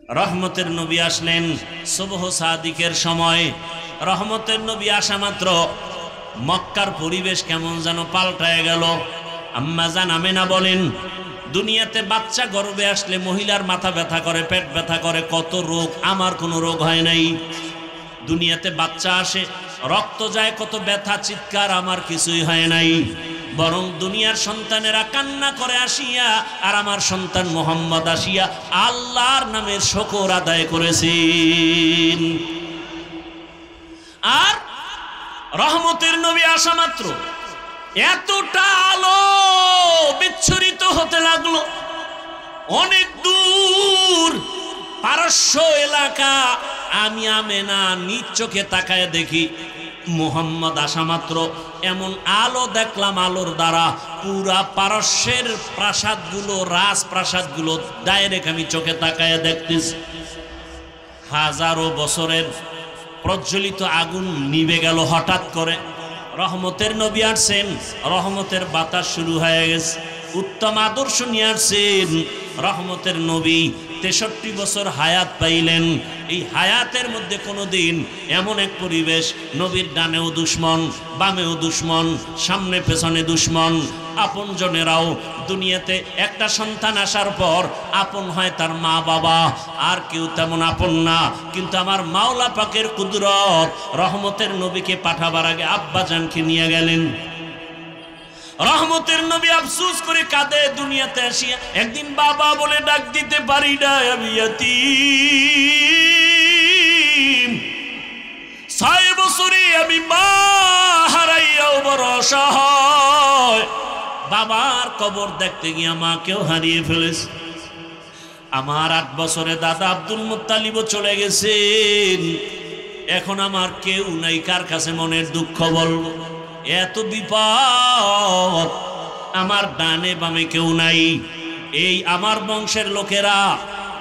রহমতের নবী আসলেন সুবহ সাদিকের সময়। রহমতের নবী আসা মাত্র মক্কার পরিবেশ কেমন যেন পাল্টায় গেল। আম্মা জান আমেনা বলেন, দুনিয়াতে বাচ্চা গর্ভে আসলে মহিলার মাথা ব্যথা করে, পেট ব্যথা করে, কত রোগ, আমার কোনো রোগ হয় নাই। দুনিয়াতে বাচ্চা আসে, রক্ত যায়, কত ব্যথা, চিৎকার, আমার কিছুই হয় নাই। বরং দুনিয়ার সন্তানেরা কান্না করে আসিয়া, আর আমার সন্তান মোহাম্মদ আসিয়া আল্লাহর নামের শুকর আদায় করেছেন। আর রহমতের নবী আসা মাত্র এতটা আলো বিচ্ছুরিত হতে লাগলো, অনেক দূর পারস্য এলাকা। আমি আমেনা নিজ চোখে তাকায় দেখি মুহাম্মদ আসা মাত্র এমন আলো দেখলাম, আলোর দ্বারা পুরা পারস্যের প্রাসাদগুলো, রাজপ্রাসাদগুলো ডাইরেক্ট আমি চোখে তাকায় দেখতেছি। হাজারো বছরের প্রজ্বলিত আগুন নিভে গেল হঠাৎ করে। রহমতের নবী আসছেন, রহমতের বাতাস শুরু হয়ে গেছে, উত্তম আদর্শ নিয়ে আসছেন। রহমতের নবী 63 বছর হায়াত পাইলেন। এই হায়াতের মধ্যে কোনোদিন এমন এক পরিবেশ, নবীর ডানেও দুশ্মন, বামেও দুশ্মন, সামনে পেছনে দুশ্মন। আপন জনেরাও, দুনিয়াতে একটা সন্তান আসার পর আপন হয় তার মা বাবা, আর কেউ তেমন আপন না। কিন্তু আমার মাওলা পাকের কুদরত, রহমতের নবীকে পাঠাবার আগে আব্বাজানকে নিয়ে গেলেন। রহমতের নবী আফসোস করে কাঁদে দুনিয়াতে আসিয়া, একদিন বাবা বলে ডাক দিতে পারি না, আমি ইয়াতীম। 6 বছরে আমি মা হারাইয়াও বড় অসহায়। বাবার কবর দেখতে গিয়া মাকেও হারিয়ে ফেলেছে। আমার 8 বছরে দাদা আব্দুল মুত্তালিবও চলে গেছেন। এখন আমার কেউ নাই, কার কাছে মনের দুঃখ বলবো? এত বিপদ, আমার ডানে বামে কেউ নাই। এই আমার বংশের লোকেরা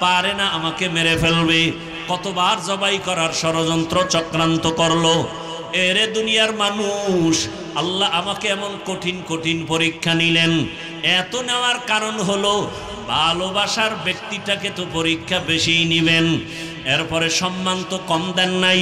পারে না, আমাকে মেরে ফেলবে। কতবার জবাই করার ষড়যন্ত্র চক্রান্ত করলো। এরে দুনিয়ার মানুষ, আল্লাহ আমাকে এমন কঠিন কঠিন পরীক্ষা নিলেন। এত নেওয়ার কারণ হলো, ভালোবাসার ব্যক্তিটাকে তো পরীক্ষা বেশিই নিবেন, এরপরে সম্মান তো কম দেন নাই।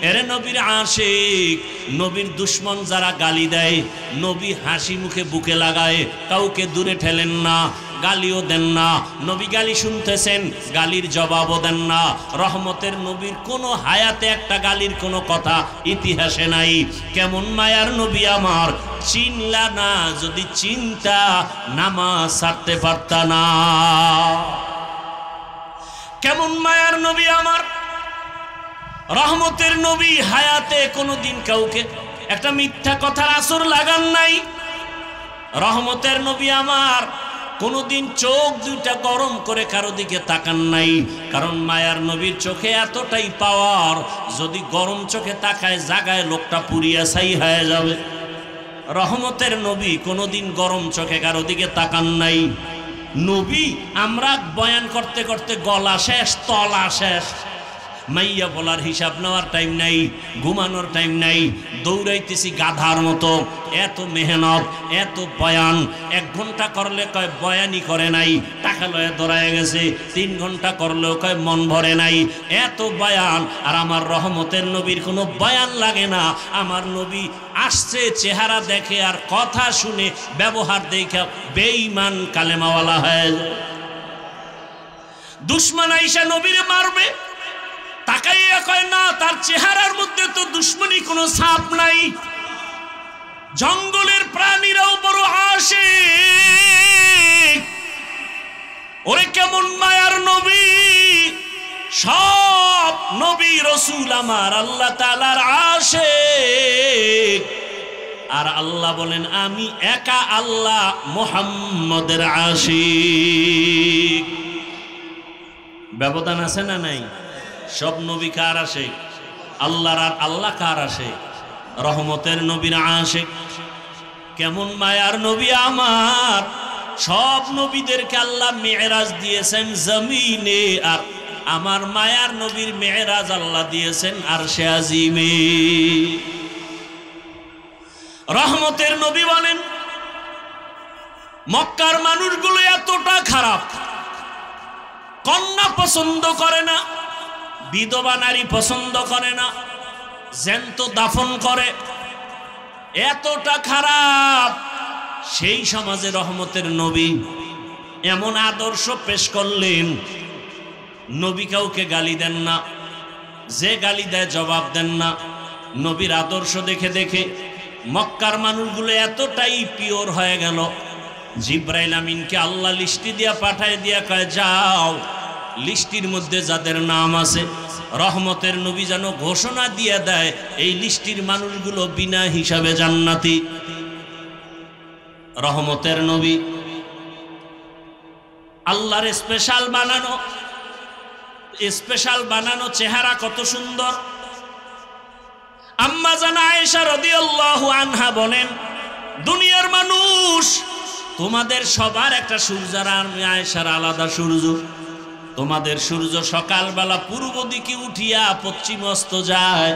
এরে নবীর আশিক, নবীর দুশ্মন যারা গালি দেয়, নবী হাসি মুখে বুকে লাগায়, কাউকে দূরে ঠেলেন না, গালিও দেন না। নবী গালি শুনতেছেন, গালির জবাবও দেন না। রহমতের নবীর কোনো হায়াতে একটা গালির কোনো কথা ইতিহাসে নাই। কেমন মায়ার নবী আমার, চিনলা না, যদি চিন্তা নামাজ ছাড়তে পারতা না। কেমন মায়ার নবী আমার, রহমতের নবী হায়াতে কোনোদিন কাউকে একটা মিথ্যা কথার আসর লাগান নাই। রহমতের নবী আমার কোনোদিন চোখ দুইটা গরম করে কারো দিকে তাকান নাই। কারণ মায়ার নবীর চোখে এতটাই পাওয়ার, যদি গরম চোখে তাকায় জাগায় লোকটা পুড়িয়া ছাই হয়ে যাবে। রহমতের নবী কোনোদিন গরম চোখে কারো দিকে তাকান নাই। নবী আমরা বয়ান করতে করতে গলা শেষ, তলা শেষ, মাইয়া বলার হিসাব নেওয়ার টাইম নাই, ঘুমানোর টাইম নাই, দৌড়াইতেছি গাধার মতো। এত মেহনত, এত বয়ান, 1 ঘন্টা করলে কয় বয়ানই করে নাই, টাকা লয়ে দৌড়ায় গেছে। 3 ঘন্টা করলেও কয় মন ভরে নাই, এত বয়ান। আর আমার রহমতের নবীর কোনো বয়ান লাগে না। আমার নবী আসছে, চেহারা দেখে আর কথা শুনে, ব্যবহার দেখে বেঈমান কালেমাওয়ালা হয়ে যায়। দুশমন আইসা নবীরে মারবে, তাকাইয়া কয় না, তার চেহারার মধ্যে তো দুশ্মনী কোনো ছাপ নাই। জঙ্গলের প্রাণীরাও বড় আশিক। ওরে কেমন মায়ার নবী, সব নবী রসুল আমার আল্লাহ তাআলার আশিক। আর আল্লাহ বলেন, আমি একা আল্লাহ মুহাম্মদের আশিক। ব্যবধান আছে না নাই? সব নবী কার আশিক? আল্লাহর। আর আল্লাহ কার আশিক? রহমতের নবীর আশিক। কেমন মায়ার নবী আমার, সব নবীদেরকে আল্লাহ মেরাজ দিয়েছেন জমিনে, আর আমার মায়ার নবীর মেরাজ আল্লাহ দিয়েছেন আরশে আজিমে। রহমতের নবী বলেন, মক্কার মানুষগুলো এতটা খারাপ, কন্যা পছন্দ করে না, বিধবা নারী পছন্দ করে না, জ্যান্ত দাফন করে। এতটা খারাপ। সেই সমাজে রহমতের নবী এমন আদর্শ পেশ করলেন, নবী কাউকে গালি দেন না, যে গালি দেয় জবাব দেন না। নবীর আদর্শ দেখে দেখে মক্কার মানুষগুলো এতটাই পিওর হয়ে গেল, জিব্রাইল আমিনকে আল্লাহ লিস্টি দিয়া পাঠায় দিয়া কয়, যাও লিস্টির মধ্যে যাদের নাম আছে রহমতের নবী যেন ঘোষণা দিয়ে দেয় এই লিস্টির মানুষগুলো বিনা হিসাবে জান্নাতি। রহমতের নবী আল্লাহর স্পেশাল বানানো চেহারা কত সুন্দর। আম্মা জানা আয়েশা রাদিয়াল্লাহু আনহা বলেন, দুনিয়ার মানুষ তোমাদের সবার একটা সূর্য, আর আয়েশার আলাদা সূর্য। তোমাদের সূর্য সকালবেলা পূর্ব দিকে উঠিয়া পশ্চিম অস্ত যায়,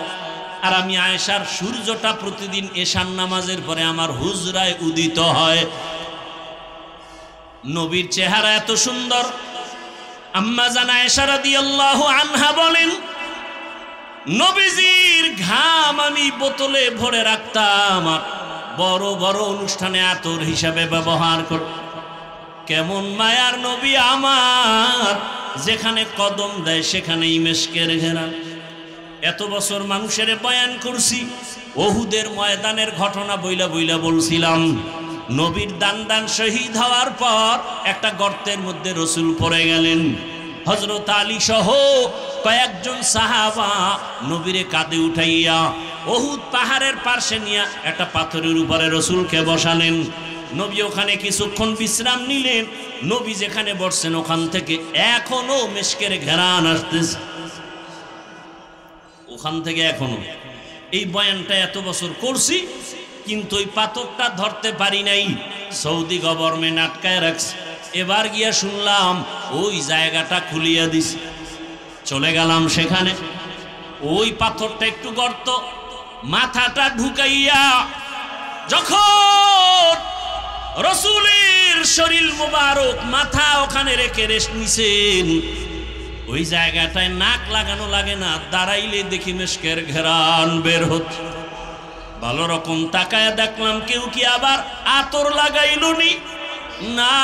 আর আমি আয়েশার সূর্যটা প্রতিদিন এশার নামাজের পরে আমার হুজরায় উদিত হয়। নবীর চেহারা এত সুন্দর। আম্মা জানা আয়েশা রাদিয়াল্লাহু আনহা বলেন, নবীজির ঘাম আমি বোতলে ভরে রাখতাম, আর বড় বড় অনুষ্ঠানে আতর হিসাবে ব্যবহার করত। কেমন মায়ার নবী আমার, যেখানে কদম দেয় সেখানেই মেশকের ঘেরা। এত বছর মানুষের বয়ান করছি, ওহুদের ময়দানের ঘটনা বইলা বইলা বলছিলাম। নবীর দান শহীদ হওয়ার পর একটা গর্তের মধ্যে রসুল পড়ে গেলেন। হযরত আলী সহ কয়েকজন সাহাবা নবীরে কাঁধে উঠাইয়া ওহুদ পাহাড়ের পাশে নিয়ে একটা পাথরের উপরে রসুলকে বসালেন। নবী ওখানে কিছুক্ষণ বিশ্রাম নিলেন। নবী যেখানে বসছেন ওখান থেকে এখনো মেশকের ঘেরান আসতেছে, ওখান থেকে এখনো। এই বয়ানটা এত বছর করছি, কিন্তু ওই পাথরটা ধরতে পারি নাই, সৌদি গভর্নমেন্ট আটকায় রাখছে। এবার গিয়া শুনলাম ওই জায়গাটা খুলিয়া দিছে, চলে গেলাম সেখানে। ওই পাথরটা একটু গর্ত, মাথাটা ঢুকাইয়া যখন রসুলের শরীর মুবারক মাথা ওখানে রেখে রেস্ট নিছেন, ওই জায়গাটায় নাক লাগানো লাগে না, দাঁড়াইলে দেখি মেশকের ঘেরান বের হচ্ছে। ভালো রকম তাকায় দেখলাম কেউ কি আবার আতর লাগাইল নি? না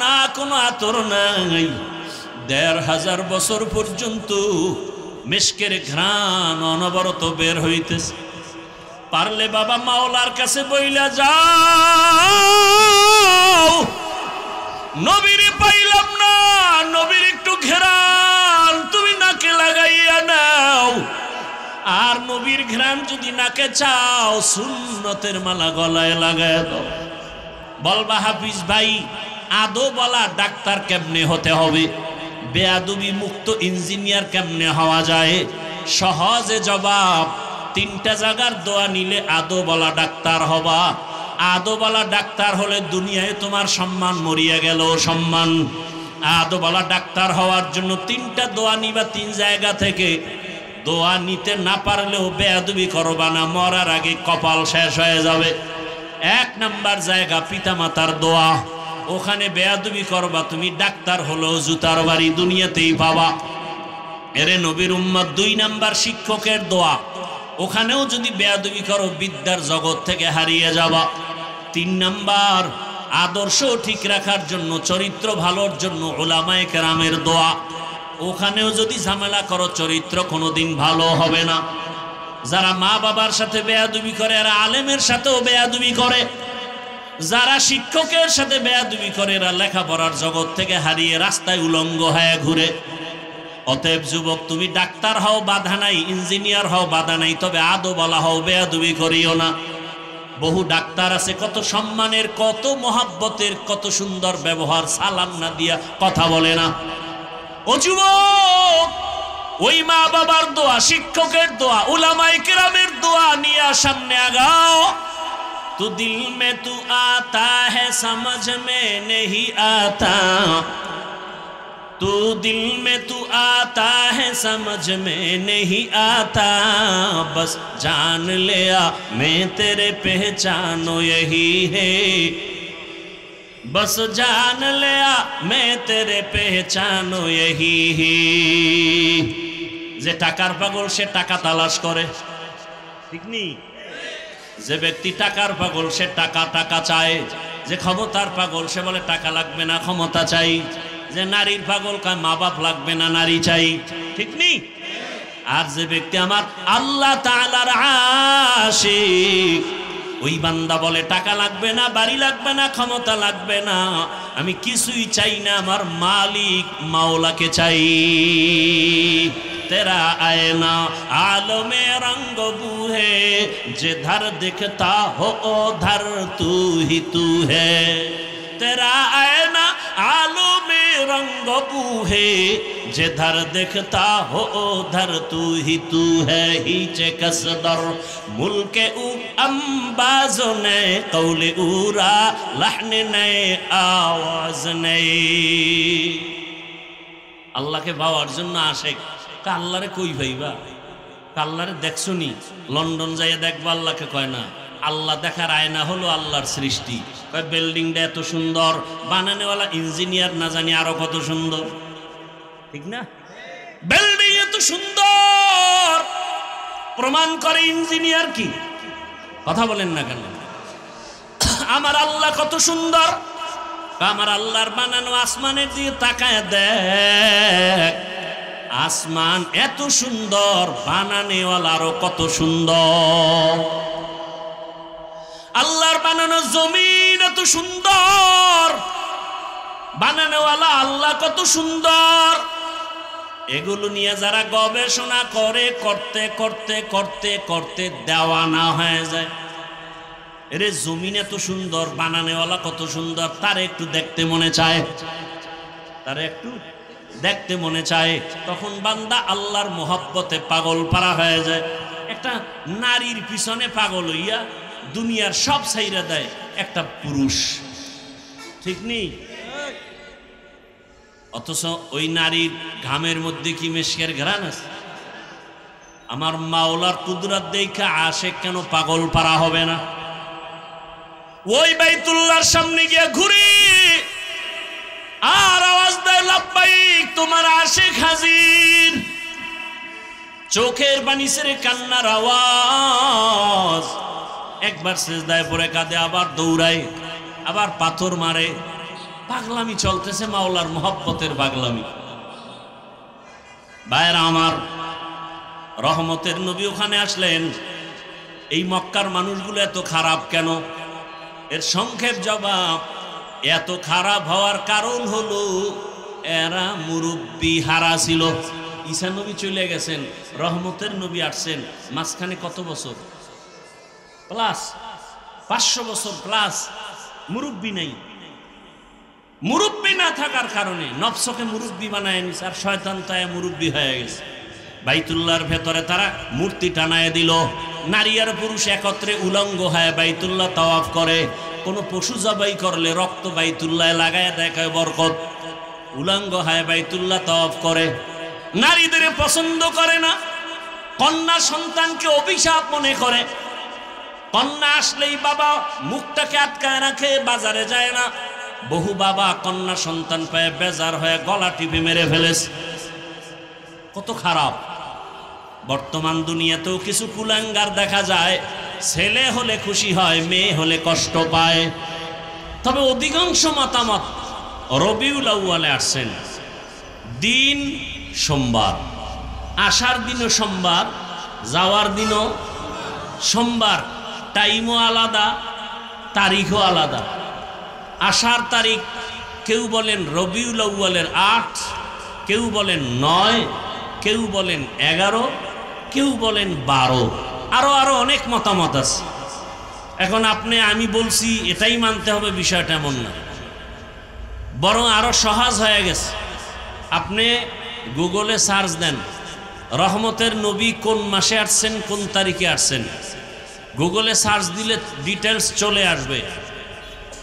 না, কোনো আতর নাই। ১৫০০ বছর পর্যন্ত মেশকের ঘ্রাণ অনবরত বের হইতেছে। পারলে বাবা মাওলার কাছে বইলা যাও, নবীরে পাইলাম না, নবীর একটু ঘ্রাণ তুমি নাকে লাগাইয়া নাও। আর নবীর ঘ্রাণ যদি নাকে চাও, সুন্নতের মালা গলায় লাগায় দাও। বলবা হাফিজ ভাই, আদো বলা ডাক্তার কেমনে হতে হবে, বেয়াদবি মুক্ত ইঞ্জিনিয়ার কেমনে হওয়া যায়? সহজে জবাব, ৩টা জায়গার দোয়া নিলে আদো বলা ডাক্তার হবা। আদো বলা ডাক্তার হলে দুনিয়ায় তোমার সম্মান মরিয়া গেল সম্মান। আদো বলা ডাক্তার হওয়ার জন্য ৩টা দোয়া নিবা ৩ জায়গা থেকে। দোয়া নিতে না পারলেও বেয়াদবি করবা না, মরার আগে কপাল শেষ হয়ে যাবে। ১ নাম্বার জায়গা পিতামাতার দোয়া, ওখানে বেয়াদবি করবা তুমি, ডাক্তার হলো জুতার বাড়ি দুনিয়াতেই পাবা। এরে নবীর উম্মত, ২ নাম্বার শিক্ষকের দোয়া, ওখানেও যদি বেয়াদবি করো বিদ্যার জগৎ থেকে হারিয়ে যাবা। ৩ নাম্বার আদর্শ ঠিক রাখার জন্য, চরিত্র ভালোর জন্য উলামায়ে কেরামের দোয়া, ওখানেও যদি ঝামেলা করো চরিত্র কোনোদিন ভালো হবে না। যারা মা বাবার সাথে বেয়াদবি করে এরা আলেমের সাথেও বেয়াদবি করে, যারা শিক্ষকের সাথে বেয়াদবি করে এরা লেখাপড়ার জগৎ থেকে হারিয়ে রাস্তায় উলঙ্গ হয়ে ঘুরে। অতএব যুবক, তুমি ডাক্তার হও বাধা নাই, ইঞ্জিনিয়ার হও বাধা নাই, তবে আদো বলা হও, বেয়াদবি করিও না। বহু ডাক্তার আছে কত সম্মানের, কত মহাব্বতের, কত সুন্দর ব্যবহার, সালাম না দিয়া কথা বলে না। ও যুবক, ওই মা বাবার দোয়া, শিক্ষকের দোয়া, উলামায়ে কেরামের দোয়া নিয়ে সামনে আগাও। তু দিল মে তু আতা है समझ में नहीं आता, तू दिल में तू आता है समझ में नहीं आता, बस जान लिया मैं तेरे पहचानो यही है। बस जान लिया मैं तेरे पहचानो यही ही। যে টাকার পাগল সে টাকা তালাশ করে, ঠিক নেই? যে ব্যক্তি টাকার পাগল সে টাকা টাকা চায়। যে ক্ষমতার পাগল সে বলে টাকা লাগবে না ক্ষমতা চাই। যে নারীর পাগল কয় মা বাপ লাগবে না নারী চাই, ঠিক নেই? আর যে ব্যক্তি আমার আল্লাহ তাআলার আশিক ওই বান্দা বলে টাকা লাগবে না বাড়ি লাগবে না ক্ষমতা লাগবে না, আমি কিছুই চাই না, আমার মালিক মাওলাকে চাই। तेरा आईना आलमे रंग बूहे जिधर दिखता हो उधर तू ही तू है। तेरा आईना आलमे रंग बूहे जिधर दिखता हो उधर तू ही तू है। हीचे कसदर मुल्के उ अंबाज ने कौले उरा लहन ने आवाज ने। अल्लाह के पाওয়ার জন্য আশিক আল্লাহরে কই ভাইবা, আল্লাহরে দেখছনি? লন্ডন যাইয়া দেখবা আল্লাহকে কয় না। আল্লাহ দেখার আয়না হলো আল্লাহর সৃষ্টি। কয় বিল্ডিংটা এত সুন্দর, বানানোওয়ালা ইঞ্জিনিয়ার না জানি আরো কত সুন্দর, ঠিক না? বিল্ডিং এত সুন্দর প্রমাণ করে ইঞ্জিনিয়ার কি? কথা বলেন না কেন? আমার আল্লাহ কত সুন্দর, আমার আল্লাহর বানানো আসমানের দিকে তাকায় দেখ, আসমান এত সুন্দর, বানানেওয়ালারও কত সুন্দর। আল্লাহর বানানো জমিন এত সুন্দর, বানানেওয়ালা আল্লাহ কত সুন্দর। এগুলো নিয়ে যারা গবেষণা করে করতে করতে করতে করতে দেওয়ানা হয়ে যায়। এরে জমিন এত সুন্দর, বানানেওয়ালা কত সুন্দর, তার একটু দেখতে মনে চায়, তার একটু দেখতে মনে চায়। তখন বান্দা আল্লাহর মোহব্বতে পাগল পারা হয়ে যায়। একটা নারীর পিছনে পাগল হইয়া দুনিয়ার সব ছাইরা দেয় একটা পুরুষ, ঠিক নেই? অথচ ওই নারীর ঘামের মধ্যে কি মেশকের ঘ্রাণ আছে? আমার মাওলার কুদরত দেখা আশিক কেন পাগল পারা হবে না? ওই বাইতুল্লাহর সামনে গিয়ে ঘুরি আর আওয়াজ দেয় লাব্বাইক, তোমার আশিক হাজির। চোখের পানি ছেড়ে কান্নার আওয়াজ। একবার সিজদায় পড়ে কাঁদে, আবার দৌড়ায়, আবার পাথর মারে। পাগলামি চলতেছে, মাওলার মোহব্বতের পাগলামি। ভাইরা আমার, রহমতের নবী ওখানে আসলেন। এই মক্কার মানুষগুলো এত খারাপ কেন? এর সংক্ষেপ জবাব, এত খারাপ হওয়ার কারণ হলো এরা মুরব্বি হারা ছিল। ঈসা নবী চলে গেছেন, রহমতের নবী আসছেন, মাঝখানে কত বছর প্লাস? 500 বছর প্লাস। মুরব্বি নাই। মুরব্বি না থাকার কারণে নফসকে মুরব্বি বানায় নিছে, আর শয়তান তাই মুরব্বি হয়ে গেছে। বাইতুল্লাহর ভেতরে তারা মূর্তি টানায় দিল। নারী আর পুরুষ একত্রে উলঙ্গ হয়ে বাইতুল্লাহ তাওয়াফ করে। কোনো পশু জবাই করলে রক্ত বাইতুল্লাহ লাগায় দেখায় বরকত। উলঙ্গ হয়ে বাইতুল্লাহ তাওয়াফ করে। নারীদের পছন্দ করে না, কন্যা সন্তানকে অভিশাপ মনে করে। কন্যা আসলেই বাবা মুখটাকে আটকায় রাখে, বাজারে যায় না। বহু বাবা কন্যা সন্তান পেয়ে বেজার হয়ে গলা টিপে মেরে ফেলেছে। কত খারাপ! বর্তমান দুনিয়াতেও কিছু কুলাঙ্গার দেখা যায়, ছেলে হলে খুশি হয়, মেয়ে হলে কষ্ট পায়। তবে অধিকাংশ মতামত রবিউল আউয়ালে আসছেন, দিন সোমবার, আসার দিনও সোমবার, যাওয়ার দিনও সোমবার। টাইমও আলাদা, তারিখও আলাদা। আসার তারিখ কেউ বলেন রবিউল আউয়ালের 8, কেউ বলেন 9, কেউ বলেন 11, কেউ বলেন 12, আরো অনেক মতামত আছে। এখন আমি বলছি এটাই মানতে হবে, বিষয়টা এমন না, বরং আরো সহজ হয়ে গেছে। আপনি গুগলে সার্চ দেন রহমতের নবী কোন মাসে আসছেন, কোন তারিখে আসছেন, গুগলে সার্চ দিলে ডিটেলস চলে আসবে।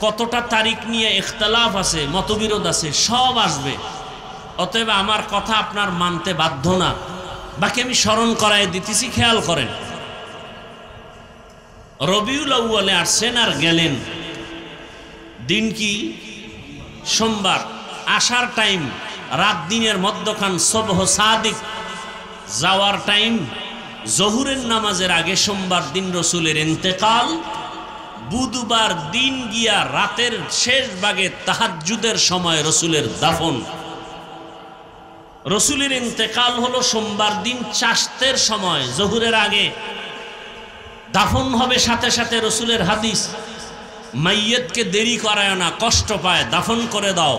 কতটা তারিখ নিয়ে ইখতিলাফ আছে, মতবিরোধ আছে, সব আসবে। অতএব আমার কথা আপনার মানতে বাধ্য না, বাকি আমি স্মরণ করায় দিতেছি, খেয়াল করেন। রবিউল আউয়ালে আসছেন আর গেলেন। দিন কি? সোমবার আসার টাইম, রাত দিনের মধ্যখান সবহ সাদিক, যাওয়ার টাইম জহুরের নামাজের আগে সোমবার দিন রসুলের ইন্তেকাল, বুধবার দিন গিয়া রাতের শেষ ভাগে তাহাজ্জুদের সময় রসুলের দাফন। রসুলের ইন্তেকাল হলো সোমবার দিন চাশতের সময়, জহুরের আগে। দাফন হবে সাথে সাথে, রসুলের হাদিস, মাইয়তকে দেরি করায় না, কষ্ট পায়, দাফন করে দাও।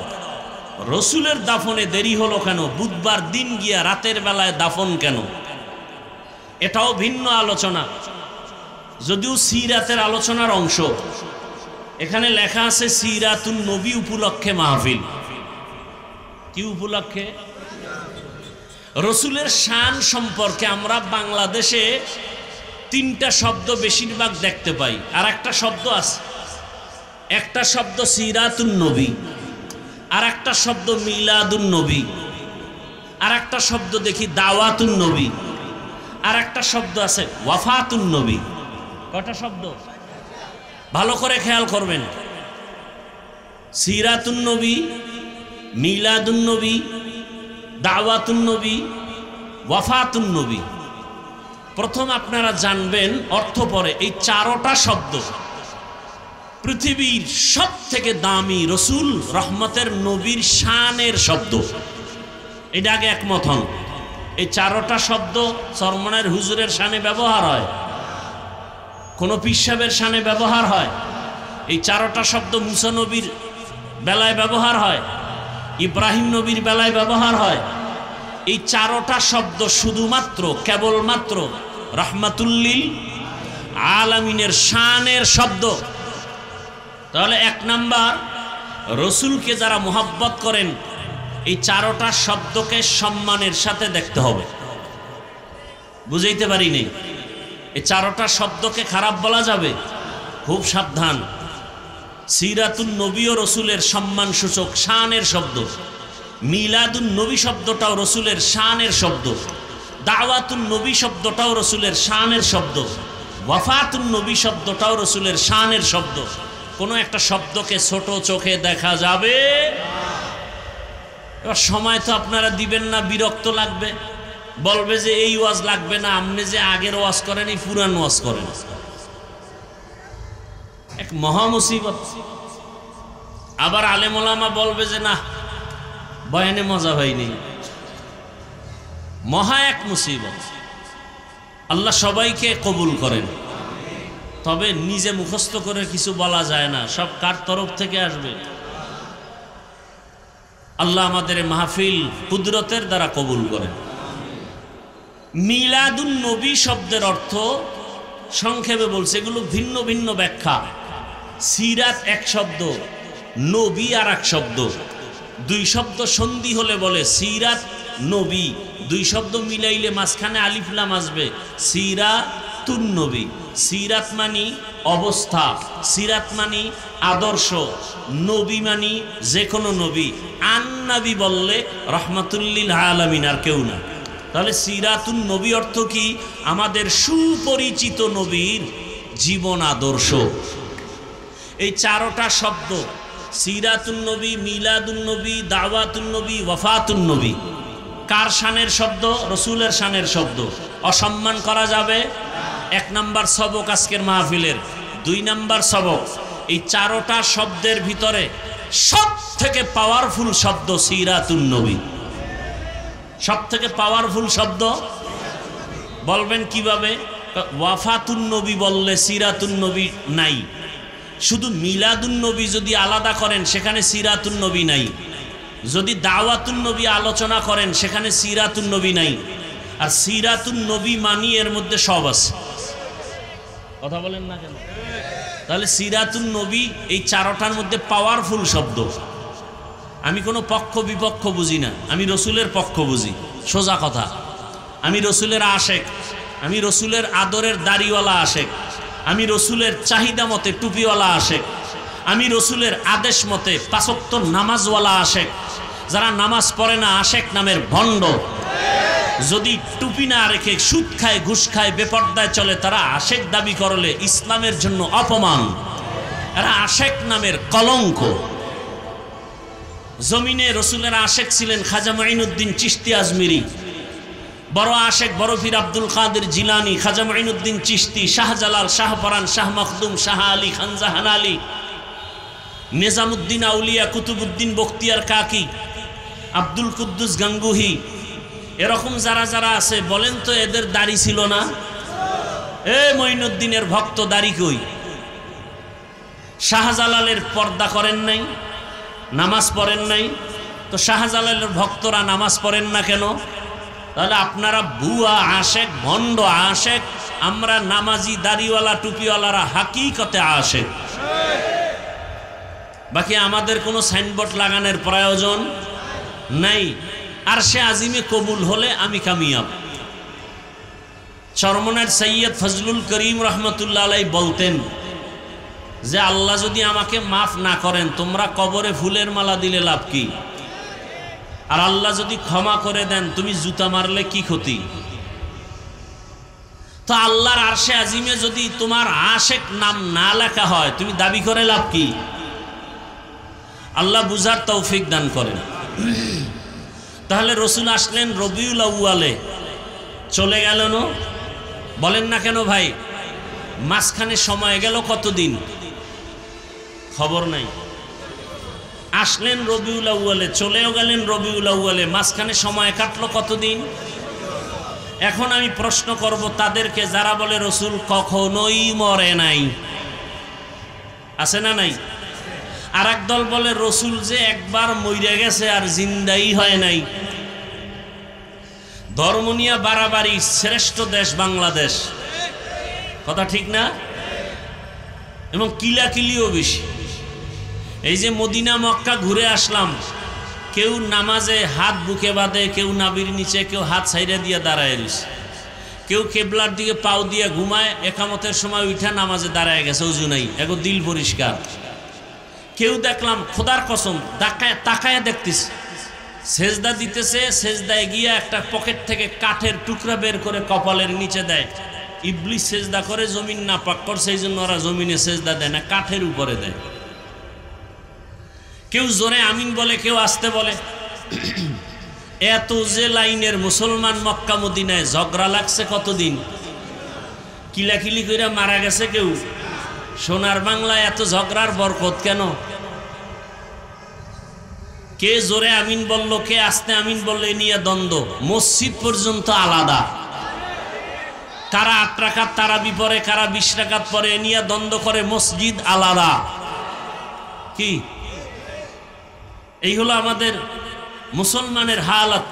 রসুলের দাফনে দেরি হলো কেন? বুধবার দিন গিয়া রাতের বেলায় দাফন কেন? এটাও ভিন্ন আলোচনা, যদিও সিরাতের আলোচনার অংশ। এখানে লেখা আছে সিরাতুন নবী উপলক্ষে মাহফিল। কি উপলক্ষে? রসুলের শান সম্পর্কে আমরা বাংলাদেশে তিনটা শব্দ বেশিরভাগ দেখতে পাই, আর একটা শব্দ আছে। একটা শব্দ সিরাতুন নবী, আর একটা শব্দ মিলাদুন নবী, আর একটা শব্দ দেখি দাওয়াতুন নবী, আর একটা শব্দ আছে ওয়াফাতুন নবী। কটা শব্দ? ভালো করে খেয়াল করবেন। সিরাতুন নবী, মিলাদুন নবী, দাওয়াতুন নবী, ওয়াফাতুন নবী। প্রথম আপনারা জানবেন অর্থ পরে, এই চারটা শব্দ পৃথিবীর সব থেকে দামি রসুল রহমতের নবীর শানের শব্দ। এটা আগে একমত হন। এই চারটা শব্দ চরমনের হুজুরের শানে ব্যবহার হয়, কোন পিসাবের শানে ব্যবহার হয়। এই চারটা শব্দ মুসা নবীর বেলায় ব্যবহার হয়, ইব্রাহিম নবীর বেলায় ব্যবহার হয়। এই চারটা শব্দ শুধুমাত্র কেবলমাত্র রহমাতুল্লিল আলামিনের শানের শব্দ। তাহলে এক নাম্বার, রসুলকে যারা মোহাব্বত করেন এই চারটা শব্দকে সম্মানের সাথে দেখতে হবে। বুঝাইতে পারি নেই? এই চারটা শব্দকে খারাপ বলা যাবে? খুব সাবধান। সিরাতুন নবী ও রসুলের সম্মান সূচক শানের শব্দ, মিলাদুন নবী শব্দটাও রসুলের শানের শব্দ, দাওয়াতুন নবী শব্দটাও রসুলের শানের শব্দ, ওয়াফাতুন নবী শব্দটাও রসুলের শানের শব্দ। কোনো একটা শব্দকে ছোট চোখে দেখা যাবে? এবার সময় তো আপনারা দিবেন না, বিরক্ত লাগবে, বলবে যে এই ওয়াজ লাগবে না, আপনি যে আগের ওয়াজ করেন এই পুরান ওয়াজ করেন। এক মহা মুসিবত। আবার আলেম ওলামা বলবে যে না, বয়ানে মজা হয়নি। মহা এক মুসিবত। আল্লাহ সবাইকে কবুল করেন, তবে নিজে মুখস্থ করে কিছু বলা যায় না, সব কার তরফ থেকে আসবে? আল্লাহ আমাদের মাহফিল কুদরতের দ্বারা কবুল করেন। মিলাদুন নবী শব্দের অর্থ সংক্ষেপে বলছে, এগুলো ভিন্ন ভিন্ন ব্যাখ্যা। সিরাত এক শব্দ, নবী আর এক শব্দ। দুই শব্দ সন্ধি হলে বলে সিরাত নবী, দুই শব্দ মিলাইলে মাঝখানে আলিফ লাম আসবে, সিরাতুন নবী। সিরাত মানি অবস্থা, সিরাত মানি আদর্শ, নবী মানি যে কোনো নবী। আন নবী বললে রহমাতুল্লিল আলামিন, আর কেউ না। তাহলে সিরাতুন নবী অর্থ কি? আমাদের সুপরিচিত নবীর জীবন আদর্শ। এই চারটা শব্দ সিরাতুন নবী, মিলাদুন নবী, দাওয়াতুন নবী, ওয়াফাতুন নবী কার শানের শব্দ? রসুলের শানের শব্দ। অসম্মান করা যাবে? এক নাম্বার সবক আজকের মাহফিলের। দুই নাম্বার সবক, এই চারটা শব্দের ভিতরে সব থেকে পাওয়ারফুল শব্দ সিরাতুন নবী। সব থেকে পাওয়ারফুল শব্দ। বলবেন কিভাবে? ওয়াফাতুন নবী বললে সিরাতুন নবী নাই। শুধু মিলাদুন নবী যদি আলাদা করেন সেখানে সিরাতুন নবী নাই। যদি দাওয়াতুন নবী আলোচনা করেন সেখানে সিরাতুন নবী নাই। আর সিরাতুন নবী মানি এর মধ্যে সব আছে। কথা বলেন না কেন? তাহলে সিরাতুন নবী এই চারটার মধ্যে পাওয়ারফুল শব্দ। আমি কোনো পক্ষ বিপক্ষ বুঝি না, আমি রসুলের পক্ষ বুঝি। সোজা কথা, আমি রসুলের আশেক, আমি রসুলের আদরের দাড়িওয়ালা আশেক, আমি রসুলের চাহিদা মতে টুপিওয়ালা আশেক, আমি রসুলের আদেশ মতে পাঁচ ওয়াক্ত নামাজওয়ালা আশেক। যারা নামাজ পড়ে না আশেক নামের ভণ্ড। যদি টুপি না রেখে সুদ খায়, ঘুষ খায়, বেপর্দায় চলে, তারা আশেক দাবি করলে ইসলামের জন্য অপমান। এরা আশেক নামের কলঙ্ক। জমিনে রসুলের আশেক ছিলেন খাজা মাইনুদ্দিন চিশতি আজমিরি, বড় আশেক বড় পীর আব্দুল কাদের জিলানি, খাজা মাইনুদ্দিন চিশতি, শাহজালাল, শাহপরান, শাহ মখদুম, শাহ আলী, খানজাহান আলী, নিজামুদ্দিন আউলিয়া, কুতুবুদ্দিন বখতিয়ার কাকি, আব্দুল কুদ্দুস গাঙ্গুহি, এরকম যারা যারা আছে বলেন তো এদের দাড়ি ছিল না? মঈনুদ্দিনের ভক্ত দাড়ি কই? শাহজালালের পর্দা করেন নাই, নামাজ পড়েন নাই, তো শাহজালালের ভক্তরা নামাজ পড়েন না কেন? তাহলে আপনারা ভুয়া আশেক, ভণ্ড আশেক, আমরা নামাজি দাড়িওয়ালা টুপিওয়ালারা হাকিকতে আশেক। বাকি আমাদের কোনো সাইনবোর্ড লাগানোর প্রয়োজন নাই। আর সে আজিমে কবুল হলে আমি কামিয়াব। চরমনের সৈয়দ ফজলুল করিম রহমতুল্লাহ আলাই বলতেন যে আল্লাহ যদি আমাকে মাফ না করেন তোমরা কবরে ফুলের মালা দিলে লাভ কি? আর আল্লাহ যদি ক্ষমা করে দেন তুমি জুতা মারলে কি ক্ষতি? তো আল্লাহর আরশে আজিমে যদি তোমার আশেক নাম না লেখা হয় তুমি দাবি করে লাভ কি? আল্লাহ বুঝার তৌফিক দান করেন। তাহলে রসুল আসলেন রবিউল আউয়ালে, চলে গেল না? বলেন না কেন ভাই? মাঝখানে সময় গেল কতদিন খবর নাই। আসলেন রবিউল আউয়ালে, চলেও গেলেন রবিউল আউয়ালে, মাঝখানে সময় কাটলো কতদিন? এখন আমি প্রশ্ন করব তাদেরকে যারা বলে রসুল কখনোই মরে নাই, আছে না নাই? আর এক দল বলে রসুল যে একবার মইরা গেছে আর জিন্দাই হয় নাই। ধর্ম নিয়ে বাড়াবাড়ি, শ্রেষ্ঠ দেশ বাংলাদেশ, কথা ঠিক না? এবং কিলাকিলিও বেশি। এই যে মদিনা মক্কা ঘুরে আসলাম, কেউ নামাজে হাত বুকে বাঁধে, কেউ নাবির নিচে, কেউ হাত সাইডে দিয়ে দাঁড়ায় রয়েছে, কেউ কেবলার দিকে পাও দিয়ে ঘুমায়, একামতের সময় উঠা নামাজে দাঁড়ায় গেছে, ওযু নাই, এগো দিল পরিষ্কার। কেউ দেখলাম খোদার কসম তাকায় দেখতেছে সেজদা দিতেছে, সেজদায় গিয়া একটা পকেট থেকে কাঠের টুকরা বের করে কপালের নিচে দেয়। ইবলিস সেজদা করে জমিন না পাক করছে, এই জন্য ওরা জমিনে সেজদা দেয় না, কাঠের উপরে দেয়। কেউ জোরে আমিন বলে, কেউ আস্তে বলে। এত যে লাইনের মুসলমান মক্কা মদিনায় ঝগড়া লাগছে কতদিন, কিলাকিলি করে মারা গেছে কেউ। সোনার বাংলায় এত ঝগড়ার বরকত কেন? কে জোরে আমিন বলল, কে আস্তে আমিন বলল, এ নিয়ে দ্বন্দ্ব। মসজিদ পর্যন্ত আলাদা, কারা 8 রাকাত তারাবি পড়ে, কারা 20 রাকাত পড়ে, এ নিয়ে দ্বন্দ্ব করে, মসজিদ আলাদা। কি এই হলো আমাদের মুসলমানের হালাত।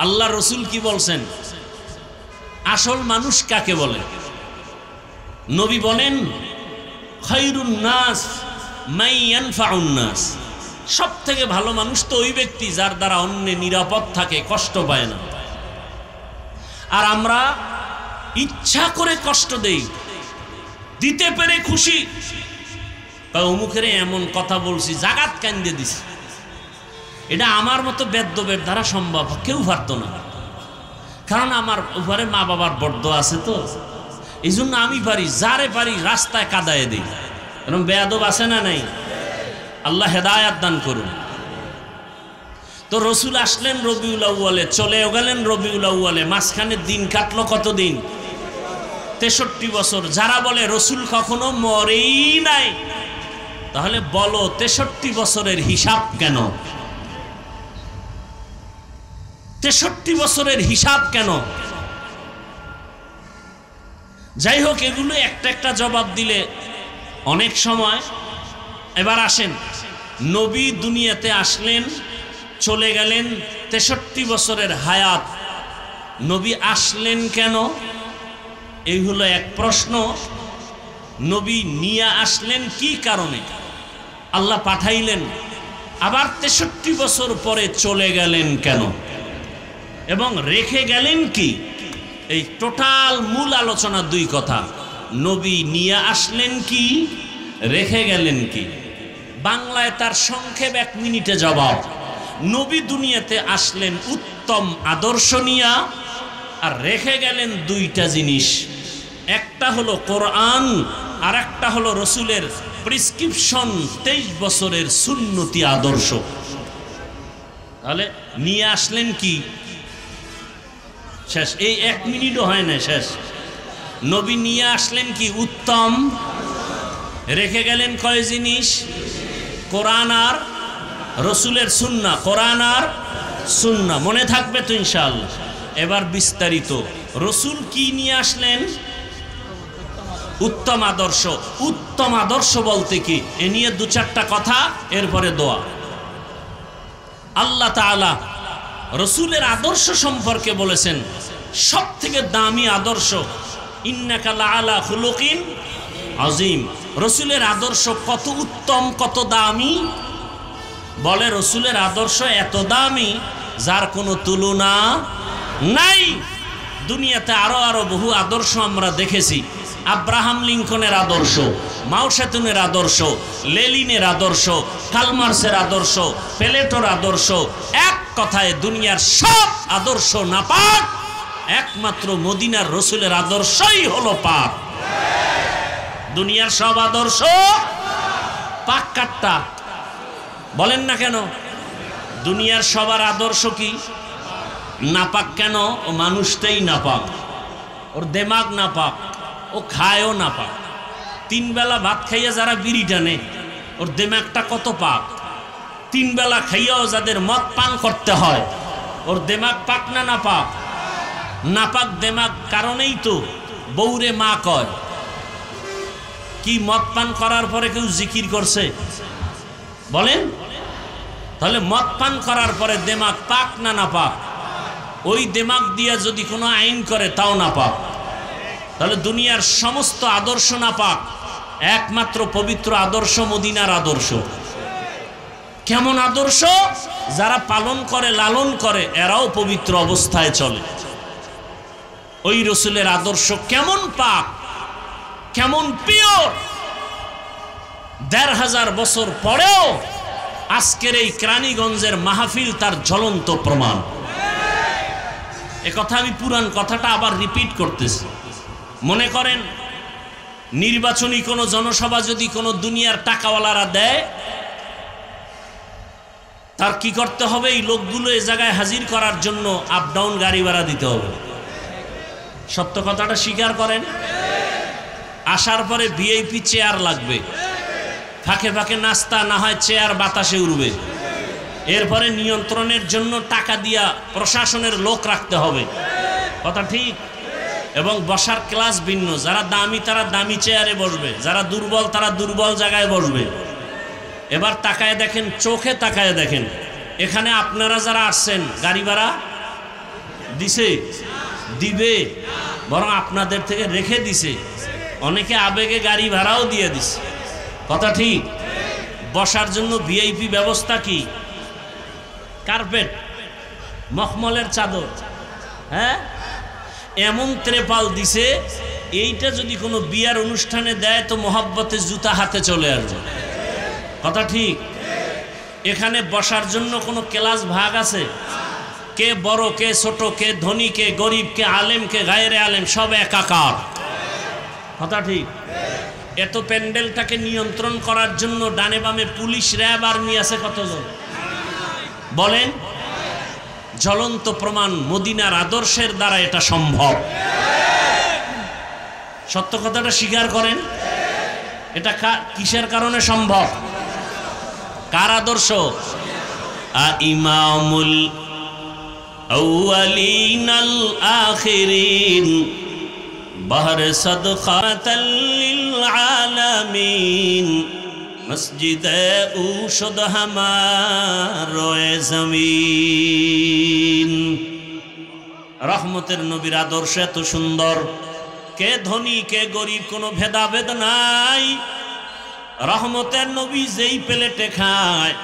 আল্লাহ রসুল কি বলছেন? আসল মানুষ কাকে বলে? নবী বলেন খায়রুন নাস মান ইয়ানফাউন নাস, সব থেকে ভালো মানুষ তো ওই ব্যক্তি যার দ্বারা অন্য নিরাপদ থাকে, কষ্ট পায় না। আর আমরা ইচ্ছা করে কষ্ট দেই, দিতে পেরে খুশি। অমুখের এমন কথা বলছি, জাগাত কান্দে দিছি, এটা আমার মতো বেদ্যবের দ্বারা সম্ভব কেউ পারত না। কারণ আমার উপরে মা বাবার বড্ড আছে, তো এই জন্য আমি পারি, যারে পারি রাস্তায় কাদায় দিই। এরকম বেয়াদব আছে না নাই? আল্লাহ হেদায়াত দান করুন। তো রসুল আসলেন রবিউল আউয়ালে, চলেও গেলেন রবিউল আউয়ালে, মাঝখানে দিন কাটলো কতদিন? 63 বছর। যারা বলে রসুল কখনো মরেই নাই, তাহলে বলো 63 বছরের হিসাব কেন? 63 বছরের হিসাব কেন? যাই হোক, এগুলো একটা একটা জবাব দিলে অনেক সময়। এবার আসেন, নবী দুনিয়াতে আসলেন, চলে গেলেন, 63 বছরের হায়াত। নবী আসলেন কেন? এই হলো এক প্রশ্ন। নবী নিয়ে আসলেন কি কারণে? আল্লাহ পাঠাইলেন, আবার 63 বছর পরে চলে গেলেন কেন? এবং রেখে গেলেন কি? এই টোটাল মূল আলোচনা 2 কথা। নবী নিয়ে আসলেন কি, রেখে গেলেন কি। বাংলায় তার সংক্ষেপ 1 মিনিটে জবাব। নবী দুনিয়াতে আসলেন উত্তম আদর্শ নিয়া, আর রেখে গেলেন 2টা জিনিস। একটা হলো কোরআন, আর একটা হলো রসুলের প্রেসক্রিপশন 23 বছরের সুন্নতি আদর্শ। তাহলে নিয়ে আসলেন কি? শেষ। এই 1 মিনিটও হয় না শেষ। নবী নিয়ে আসলেন কি? উত্তম। রেখে গেলেন কয় জিনিস? কোরআন আর রসুলের সুন্নাহ। কোরআন আর সুন্নাহ মনে থাকবে তো ইনশাআল্লাহ। এবার বিস্তারিত, রসুল কি নিয়ে আসলেন? উত্তম আদর্শ। উত্তম আদর্শ বলতে কি? এ নিয়ে 2-4টা কথা, এরপরে দোয়া। আল্লাহ তাআলা রসুলের আদর্শ সম্পর্কে বলেছেন সব থেকে দামি আদর্শ, ইন্নাকা লাআলা খুলুকিন আযীম। রসুলের আদর্শ কত উত্তম, কত দামি। বলে রসুলের আদর্শ এত দামি যার কোনো তুলনা নাই। দুনিয়াতে আরো বহু আদর্শ আমরা দেখেছি। আব্রাহাম লিঙ্কনের আদর্শ, মাও সেতুনের আদর্শ, লেনিনের আদর্শ, কালমার্সের আদর্শ, প্লেটোর আদর্শ। এক কথায় দুনিয়ার সব আদর্শ নাপাক, একমাত্র মদিনার রসুলের আদর্শই হলো পাক। দুনিয়ার সব আদর্শ পাক। কাটটা বলেন না কেন? দুনিয়ার সবার আদর্শ কি নাপাক? কেন? ও মানুষটাই নাপাক, ওর দেমাগ নাপাক, ও খায়ও নাপাক। 3 বেলা ভাত খাইয়া যারা বিড়ি টানে, ওর দেমাগটা কত পাক। 3 বেলা খাইয়াও যাদের মদ পান করতে হয়, ওর দেমাগ পাক না নাপাক? নাপাক দেমাগ কারণেই তো বউরে মা কয়। কি মদ পান করার পরে কেউ জিকির করছে? বলেন। তাহলে মদ পান করার পরে দেমাগ পাক না নাপাক? ওই দেমাগ দিয়ে যদি কোনো আইন করে তাও নাপাক। তাহলে দুনিয়ার সমস্ত আদর্শ নাপাক, একমাত্র পবিত্র আদর্শ মদিনার আদর্শ। কেমন আদর্শ? যারা পালন করে, লালন করে, এরাও পবিত্র অবস্থায় চলে। ওই রসুলের আদর্শ কেমন পাক, কেমন পিওর। ১৫০০ বছর পরেও আজকের এই কেরানীগঞ্জের মাহফিল তার জ্বলন্ত প্রমাণ। একথা আমি পুরান কথাটা আবার রিপিট করতেছি। মনে করেন নির্বাচনী কোনো জনসভা যদি কোনো দুনিয়ার টাকাওয়ালারা দেয়, তার কি করতে হবে? এই লোকগুলো এ জায়গায় হাজির করার জন্য আপ ডাউন গাড়ি ভাড়া দিতে হবে। সত্য কথাটা স্বীকার করেন। আসার পরে ভিআইপি চেয়ার লাগবে, ফাঁকে ফাঁকে নাস্তা, না হয় চেয়ার বাতাসে উড়বে। এরপরে নিয়ন্ত্রণের জন্য টাকা দিয়া প্রশাসনের লোক রাখতে হবে। কথা ঠিক? এবং বসার ক্লাস ভিন্ন। যারা দামি তারা দামি চেয়ারে বসবে, যারা দুর্বল তারা দুর্বল জায়গায় বসবে। এবার তাকায় দেখেন, চোখে তাকায় দেখেন, এখানে আপনারা যারা আসছেন গাড়ি ভাড়া দিছে? দিবে, বরং আপনাদের থেকে রেখে দিছে। অনেকে আবেগে গাড়ি ভাড়াও দিয়ে দিছে। কথা ঠিক? বসার জন্য ভিআইপি ব্যবস্থা কি? কার্পেট, মখমলের চাদর, হ্যাঁ, এমন ত্রেপাল দিছে। এইটা যদি কোনো বিয়ার অনুষ্ঠানে দেয় তো মহব্বতে জুতা হাতে চলে আসবে। কথা ঠিক? এখানে বসার জন্য কোনো ক্লাস ভাগ আছে? কে বড়, কে ছোট, কে ধনী, কে গরিব, কে আলেম, কে গায়রে আলেম, সব একাকার। কথা ঠিক? এত প্যান্ডেলটাকে নিয়ন্ত্রণ করার জন্য ডানে বামে পুলিশ, র্যাব, আর্মি আছে কতজন? বলেন। জ্বলন্ত প্রমাণ মদিনার আদর্শের দ্বারা এটা সম্ভব। সত্য কথাটা স্বীকার করেন। এটা কিসের কারণে সম্ভব? কার আদর্শ? ইমামুল আউয়ালিন আল আখিরিন বাহর সাদকাতাল লিল আলামিন মসজিদে ঔষধ হামারোয়ে জমিন। রহমতের নবীর আদর্শ এত সুন্দর, কে ধনী কে গরিব কোনো ভেদাভেদ নাই। রহমতের নবী যেই প্লেটে খায়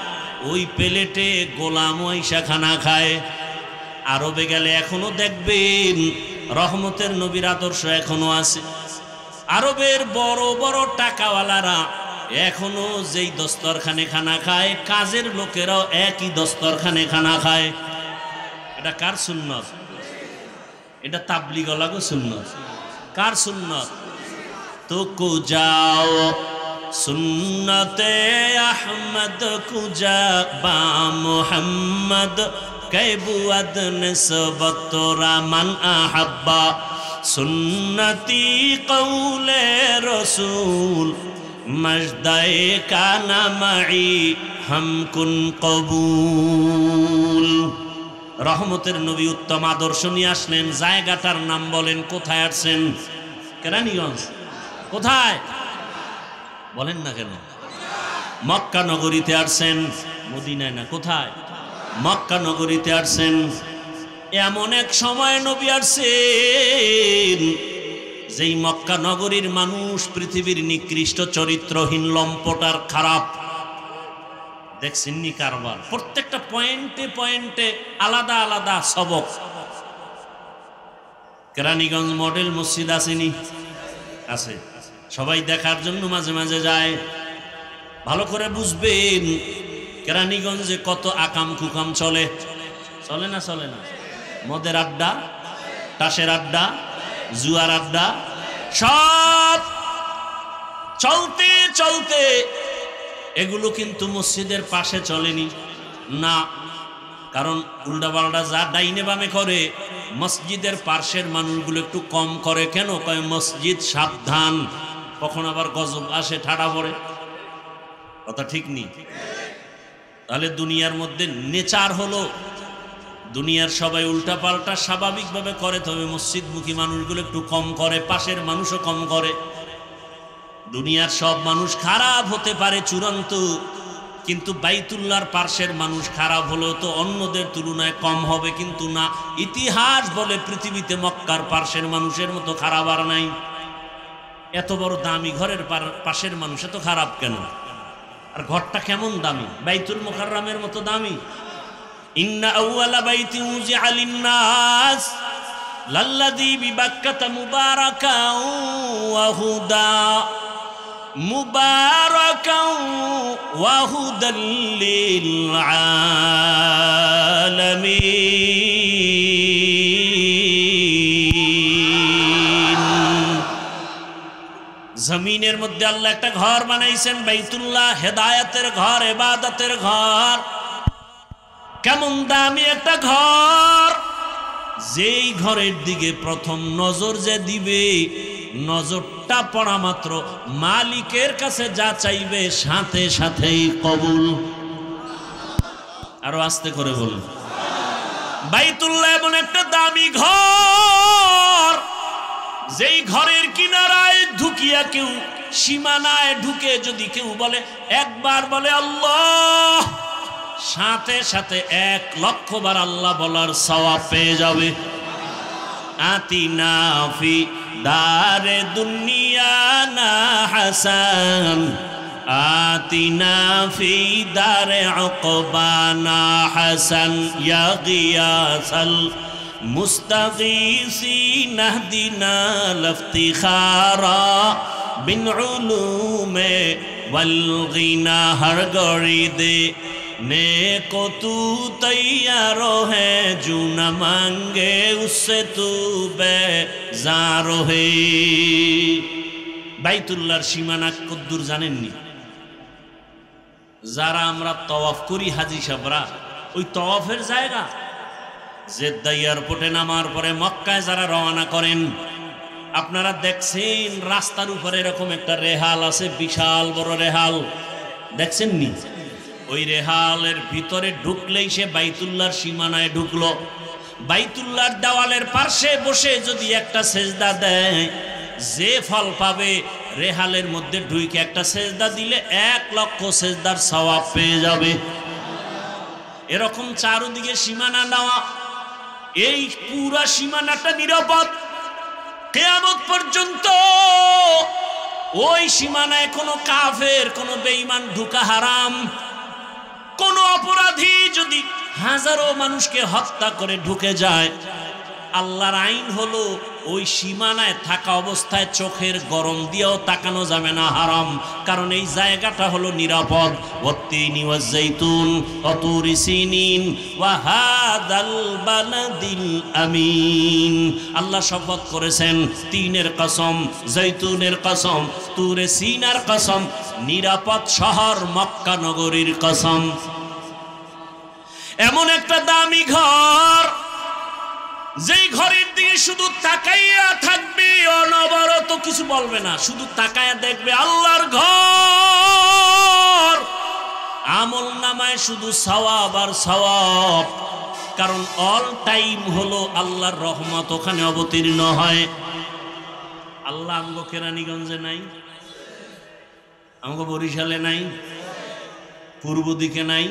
ওই প্লেটে গোলাম আইসা খানা খায়। আরবে গেলে এখনো দেখবেন রহমতের নবীর আদর্শ এখনো আছে। আরবের বড় বড় টাকাওয়ালারা এখনো যেই দস্তরখানে খানা খায়, কাজের লোকেরাও একই দস্তরখানে খানা খায়। এটা কার সুন্নত? এটা তাবলিগওয়ালাগো সুন্নত। কার সুন্নত? তো কো যাও সুন্নতে আহমদ কুজা বা মুহাম্মদ কৈবুয়াদ নিসবত রামান আহাব্বা সুন্নতি কৌলে রসুল মজদায়ে কানা মাই হামকুন কবুল। রহমতের নবী উত্তম আদর্শ নিয়ে আসলেন। জায়গাটার নাম বলেন, কোথায় আসছেন? কেরানীগঞ্জ। কোথায় বলেন না কেন? মক্কা নগরীতে আসছেন, মদিনায় না। কোথায়? মক্কা নগরীতে আসছেন। এমন এক সময় নবী আসছেন যেই মক্কা নগরীর মানুষ পৃথিবীর নিকৃষ্ট চরিত্রহীন, লম্পট আর খারাপ। দেখছেননি কারবার? প্রত্যেকটা পয়েন্টে পয়েন্টে আলাদা আলাদা সবক। কেরানীগঞ্জ মডেল মসজিদ আসেনি? আছে। সবাই দেখার জন্য মাঝে মাঝে যায়। ভালো করে বুঝবেন কেরানীগঞ্জে কত আকাম কুকাম চলে। চলে না? চলে না? মদের আড্ডা, তাসের আড্ডা, জুয়ার আড্ডা, সব চলতে চলতে এগুলো কিন্তু মসজিদের পাশে চলেনি না। কারণ উল্টাপাল্টা যা ডাইনে বামে করে মসজিদের পাশের মানুষগুলো একটু কম করে। কেন কয়? মসজিদ সাবধান, কখন আবার গজব আসে, ঠাড়া পড়ে। কথা ঠিক নেই? তাহলে দুনিয়ার মধ্যে নেচার হলো দুনিয়ার সবাই উল্টাপাল্টা স্বাভাবিকভাবে করে, তবে মসজিদমুখী মানুষগুলো একটু কম করে, পাশের মানুষও কম করে। দুনিয়ার সব মানুষ খারাপ হতে পারে চূড়ান্ত, কিন্তু বাইতুল্লাহর পাশের মানুষ খারাপ হলেও তো অন্যদের তুলনায় কম হবে, কিন্তু না। ইতিহাস বলে পৃথিবীতে মক্কার পাশের মানুষের মতো খারাপ আর নাই। এত বড় দামি ঘরের পাশের মানুষ এত খারাপ কেন? আর ঘরটা কেমন দামি? বাইতুল মুকাররমের মতো দামি। ইন্না আউয়ালা বাইতি উযিআ লিন-নাস লাল্লাযী বিবাক্কাতা মুবারাকান ওয়া হুদা মুবারাকান ওয়া হুদাল লিল আলামিন। জমিনের মধ্যে আল্লাহ একটা ঘর বানাইছেন, বাইতুল্লাহ, হেদায়েতের ঘর, ইবাদতের ঘর। কেমন দামি একটা ঘর! যেই ঘরের দিকে প্রথম নজর যে দিবে, নজরটা পড়া মাত্র মালিকের কাছে যা চাইবে সাথে সাথেই কবুল। আরো আস্তে করে বলুন। বাইতুল্লাহ এমন একটা দামি ঘর, যেই ঘরের কিনারায় ঢুকিয়া কেউ, সীমানায় ঢুকে যদি কেউ বলে, একবার বলে আল্লাহ, সাথে সাথে 1,00,000 বার আল্লাহ বলার সওয়াব পেয়ে যাবে। আতিনা ফি দারে দুনিয়ানা হাসান আতিনা ফি দারে উকবানা হাসান ইয়া গিয়াসাল মুস্তাগীসিন ইহদিনা লফতিখারা বিন উলুমে ওয়াল গিনা। হর গড়ি দে नेको तू तैयार है, जो न मांगे उससे तू बेजार है। বাইতুল্লাহর সীমানা কদ্দুর জানেননি? যারা আমরা তওয়াফ করি হাজী সাহেবরা, ওই তওয়াফের জায়গা জেদ্দা এয়ারপোর্টে নামার পরে মক্কায় যারা রওনা করেন, আপনারা দেখছেন রাস্তার উপরে এরকম একটা রেহাল আছে, বিশাল বড় রেহাল। দেখছেননি? ওই রেহালের ভিতরে ঢুকলেই সে বাইতুল্লাহর সীমানায় ঢুকলো। বাইতুল্লাহর দেওয়ালের পাশে বসে যদি একটা সেজদা দেয়, যে ফল পাবে, রেহালের মধ্যে ঢুকে একটা সেজদা দিলে 1,00,000 সেজদার সওয়াব পেয়ে যাবে। এরকম চারদিকে সীমানা নেওয়া, এই পুরা সীমানাটা নিরাপদ কিয়ামত পর্যন্ত। ওই সীমানায় কোনো কাফের, কোনো বেঈমান ঢুকা হারাম। কোন অপরাধী যদি হাজারো মানুষকে হত্যা করে ঢুকে যায়, আল্লাহর আইন হলো ওই সীমানায় থাকা অবস্থায় চোখের গরম দিয়েও তাকানো যাবে না, হারাম। কারণ এই জায়গাটা হলো নিরাপদ। ওয়াত্তিনি ওয়াজ্জাইতুন ওয়া তুরি সিনিন ওয়া হাদাল বালাদিল আমিন। আল্লাহ শপথ করেছেন তিনের কসম, জৈতুনের কসম, তুরে সিনার কসম, নিরাপদ শহর মক্কা নগরীর কসম। এমন একটা দামি ঘর, যেই ঘরের দিকে শুধু তাকাইয়া থাকবে, অনবরত কিছু বলবে না, শুধু তাকাইয়া দেখবে আল্লাহর ঘর। আমল নামায় শুধু সওয়াব আর সওয়াব, কারণ অল টাইম হলো আল্লাহর রহমত ওখানে অবতীর্ণ হয়। আল্লাহ আমগো কেরানীগঞ্জে নাই, আমগো বরিশালে নাই, পূর্ব দিকে নাই,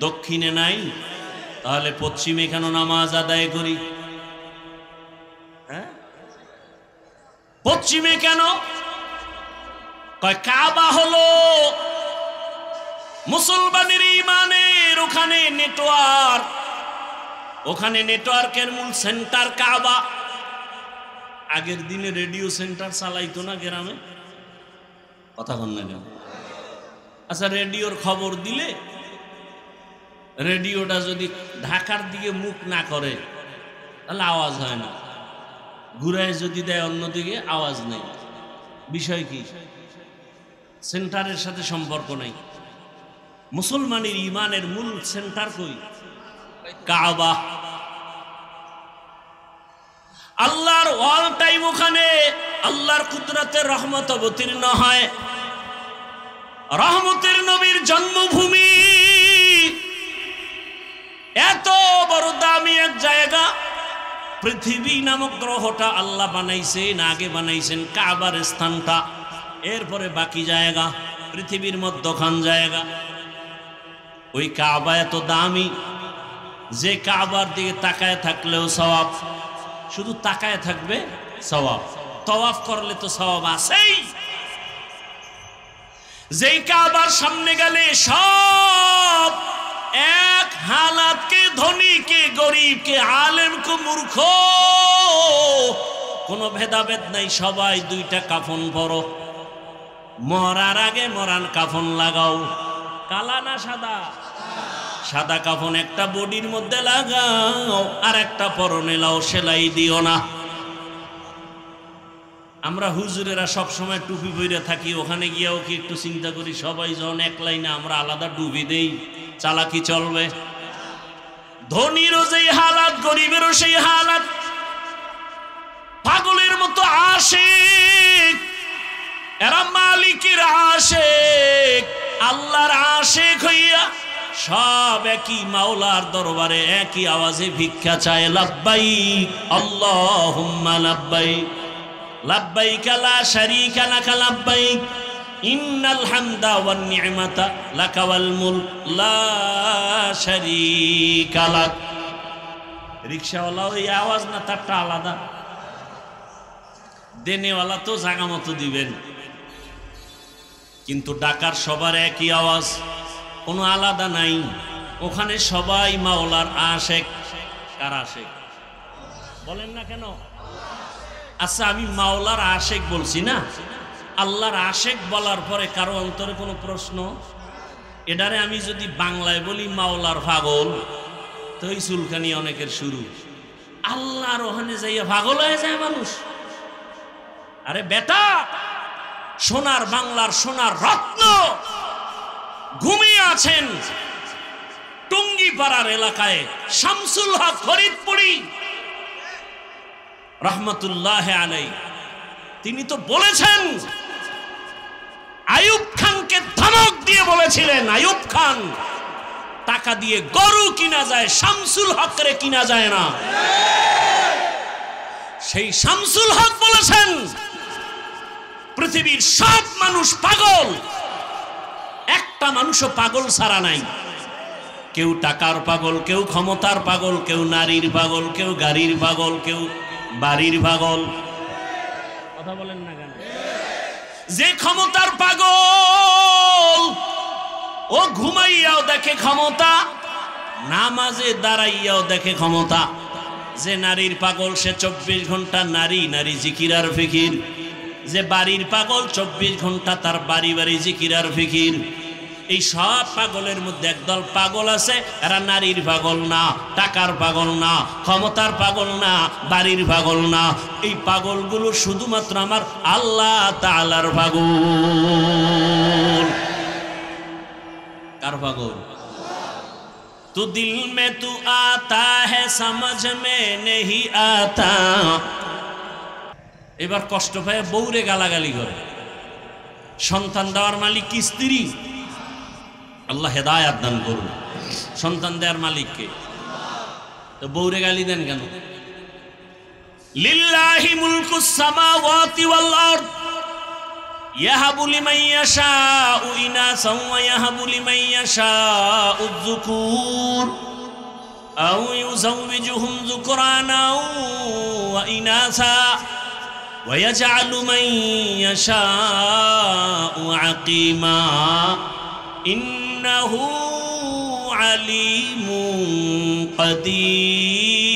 দক্ষিণে নাই, তাহলে পশ্চিমে কেন নামাজ আদায় করি? হ্যাঁ, পশ্চিমে কেন? কয় কাবা হলো মুসলমানের ইমানের ওখানে নেটওয়ার্ক, ওখানে নেটওয়ার্কের মূল সেন্টার কাবা। আগের দিনে রেডিও সেন্টার চালাইতো না গ্রামে? কথা বল না কেন? আচ্ছা, রেডিওর খবর দিলে রেডিওটা যদি ঢাকার দিকে মুখ না করে তাহলে আওয়াজ হয় না, ঘুরায় যদি দেয় অন্যদিকে আওয়াজ নেই। বিষয় কি? সেন্টারের সাথে সম্পর্ক নাই। মুসলমানের ইমানের মূল সেন্টার কই? কাবা। আল্লাহর অল টাইম ওখানে আল্লাহর কুদরতের রহমত অবতীর্ণ হয়। রহমতের নবীর জন্মভূমি, এত বড় দামি এক জায়গা। পৃথিবী নামক গ্রহটা আল্লাহ বানাইছেন, আগে বানাইছেন কাবার স্থানটা, এরপরে বাকি জায়গা পৃথিবীর মধ্যখান জায়গা। ওই কাবা এত দামি যে কাবার দিকে তাকায় থাকলেও সওয়াব, শুধু তাকায় থাকবে সওয়াব, তওয়াফ করলে তো সওয়াব আছেই। যেই কাবার সামনে গেলে সব এক হালাতকে, ধনীকে গরিবকে, আলেমকে মূর্খ, কোনো ভেদাভেদ নাই, সবাই দুইটা কাফন পরো। মরার আগে মরান কাফন লাগাও। কালা না সাদা? সাদা কাফন একটা বডির মধ্যে লাগাও, আর একটা পরনে লাও, সেলাই দিও না। আমরা হুজুরেরা সব সময় টুপি পরে থাকি, ওখানে গিয়েও কি একটু চিন্তা করি সবাই যখন এক লাইনে আমরা আলাদা টুপি দেই, চালাকি চলবে? ধনীরও যেই হালাত, গরিবেরও সেই হালাত। পাগলের মতো আশিক, এরা মালিকের আশিক, আল্লাহর আশিক হইয়া সব একই মাওলার দরবারে একই আওয়াজে ভিক্ষা চায়, লাব্বাইক আল্লাহুম্মা লাব্বাইক, লাব্বাইক লা শারীকা লাকা লাব্বাইক, ইন্নাল হামদা ওয়ান নি'মাতা লাকা ওয়াল মুলক লা শারীকা লাক। রিকশাওয়ালা ওই আওয়াজ না, তারটা আলাদা। দেনেওয়ালা তো জায়গা মতো দিবেন, কিন্তু ডাকার সবার একই আওয়াজ, কোনো আলাদা নাই। ওখানে সবাই মাওলার আশেক। কার আশেক বলেন না কেন? আচ্ছা, আমি মাওলার আশেক বলছি না, আল্লাহর আশেক বলার পরে কারো অন্তরে কোনো প্রশ্ন? এটারে আমি যদি বাংলায় বলি মাওলার পাগল, তো এই চুলকানি অনেকের শুরু। আল্লাহর ওখানে যাইয়া পাগল হয়ে যায় মানুষ। আরে বেটা, সোনার বাংলার সোনার রত্ন ঘুমিয়ে আছেন টুঙ্গিপাড়ার এলাকায় শামসুল হক ফরিদপুরি রহমতুল্লাহ আলাইহি। তিনি তো বলেছেন, আইয়ুব খানকে ধমক দিয়ে বলেছিলেন, আইয়ুব খান, টাকা দিয়ে গরু কিনা যায়, শামসুল হকরে কিনা যায় না। সেই শামসুল হক বলেছেন, পৃথিবীর সব মানুষ পাগল, একটা মানুষও পাগল ছাড়া নাই। কেউ টাকার পাগল, কেউ ক্ষমতার পাগল, কেউ নারীর পাগল, কেউ গাড়ির পাগল, কেউ বাড়ির পাগল। কথা বলেন না কেন? যে ক্ষমতার পাগল, ও ঘুমাইয়াও দেখে ক্ষমতা, নামাজে দাঁড়াইয়াও দেখে ক্ষমতা। যে নারীর পাগল, সে 24 ঘন্টা নারী নারী জিকির আর ফিকির। যে বাড়ির পাগল, 24 ঘন্টা তার বাড়ি বাড়ি জিকির আর ফিকির। এই সব পাগলের মধ্যে একদল পাগল আছে, এরা নারীর পাগল না, টাকার পাগল না, ক্ষমতার পাগল না, বাড়ির পাগল না। এই পাগলগুলো শুধুমাত্র আমার আল্লাহ তাআলার পাগল। কার পাগল? तू दिल में तू आता है समझ में नहीं आता। এবার কষ্ট পায় বউরে গালাগালি করে। সন্তান দেওয়ার মালিক কি স্ত্রী? আল্লাহ হেদায়াত দান করুন। সন্তান দেওয়ার মালিক কে? তো বউরে গালি দেন কেন? লিল্লাহি মুলকুস সামাওয়াতি ওয়াল আরদ ইয়াহাবু লিমান ইয়াশাউ ইনাসান ওয়া ইয়াহাবু লিমান ইয়াশাউ যুকুর আও ইউযাওবিজুহুম যুকরানা ওয়া ইনাসা ওয়া ইয়াজআলু মান ইয়াশাউ আকিমা ইন্নাহু আলিমুন কাদির।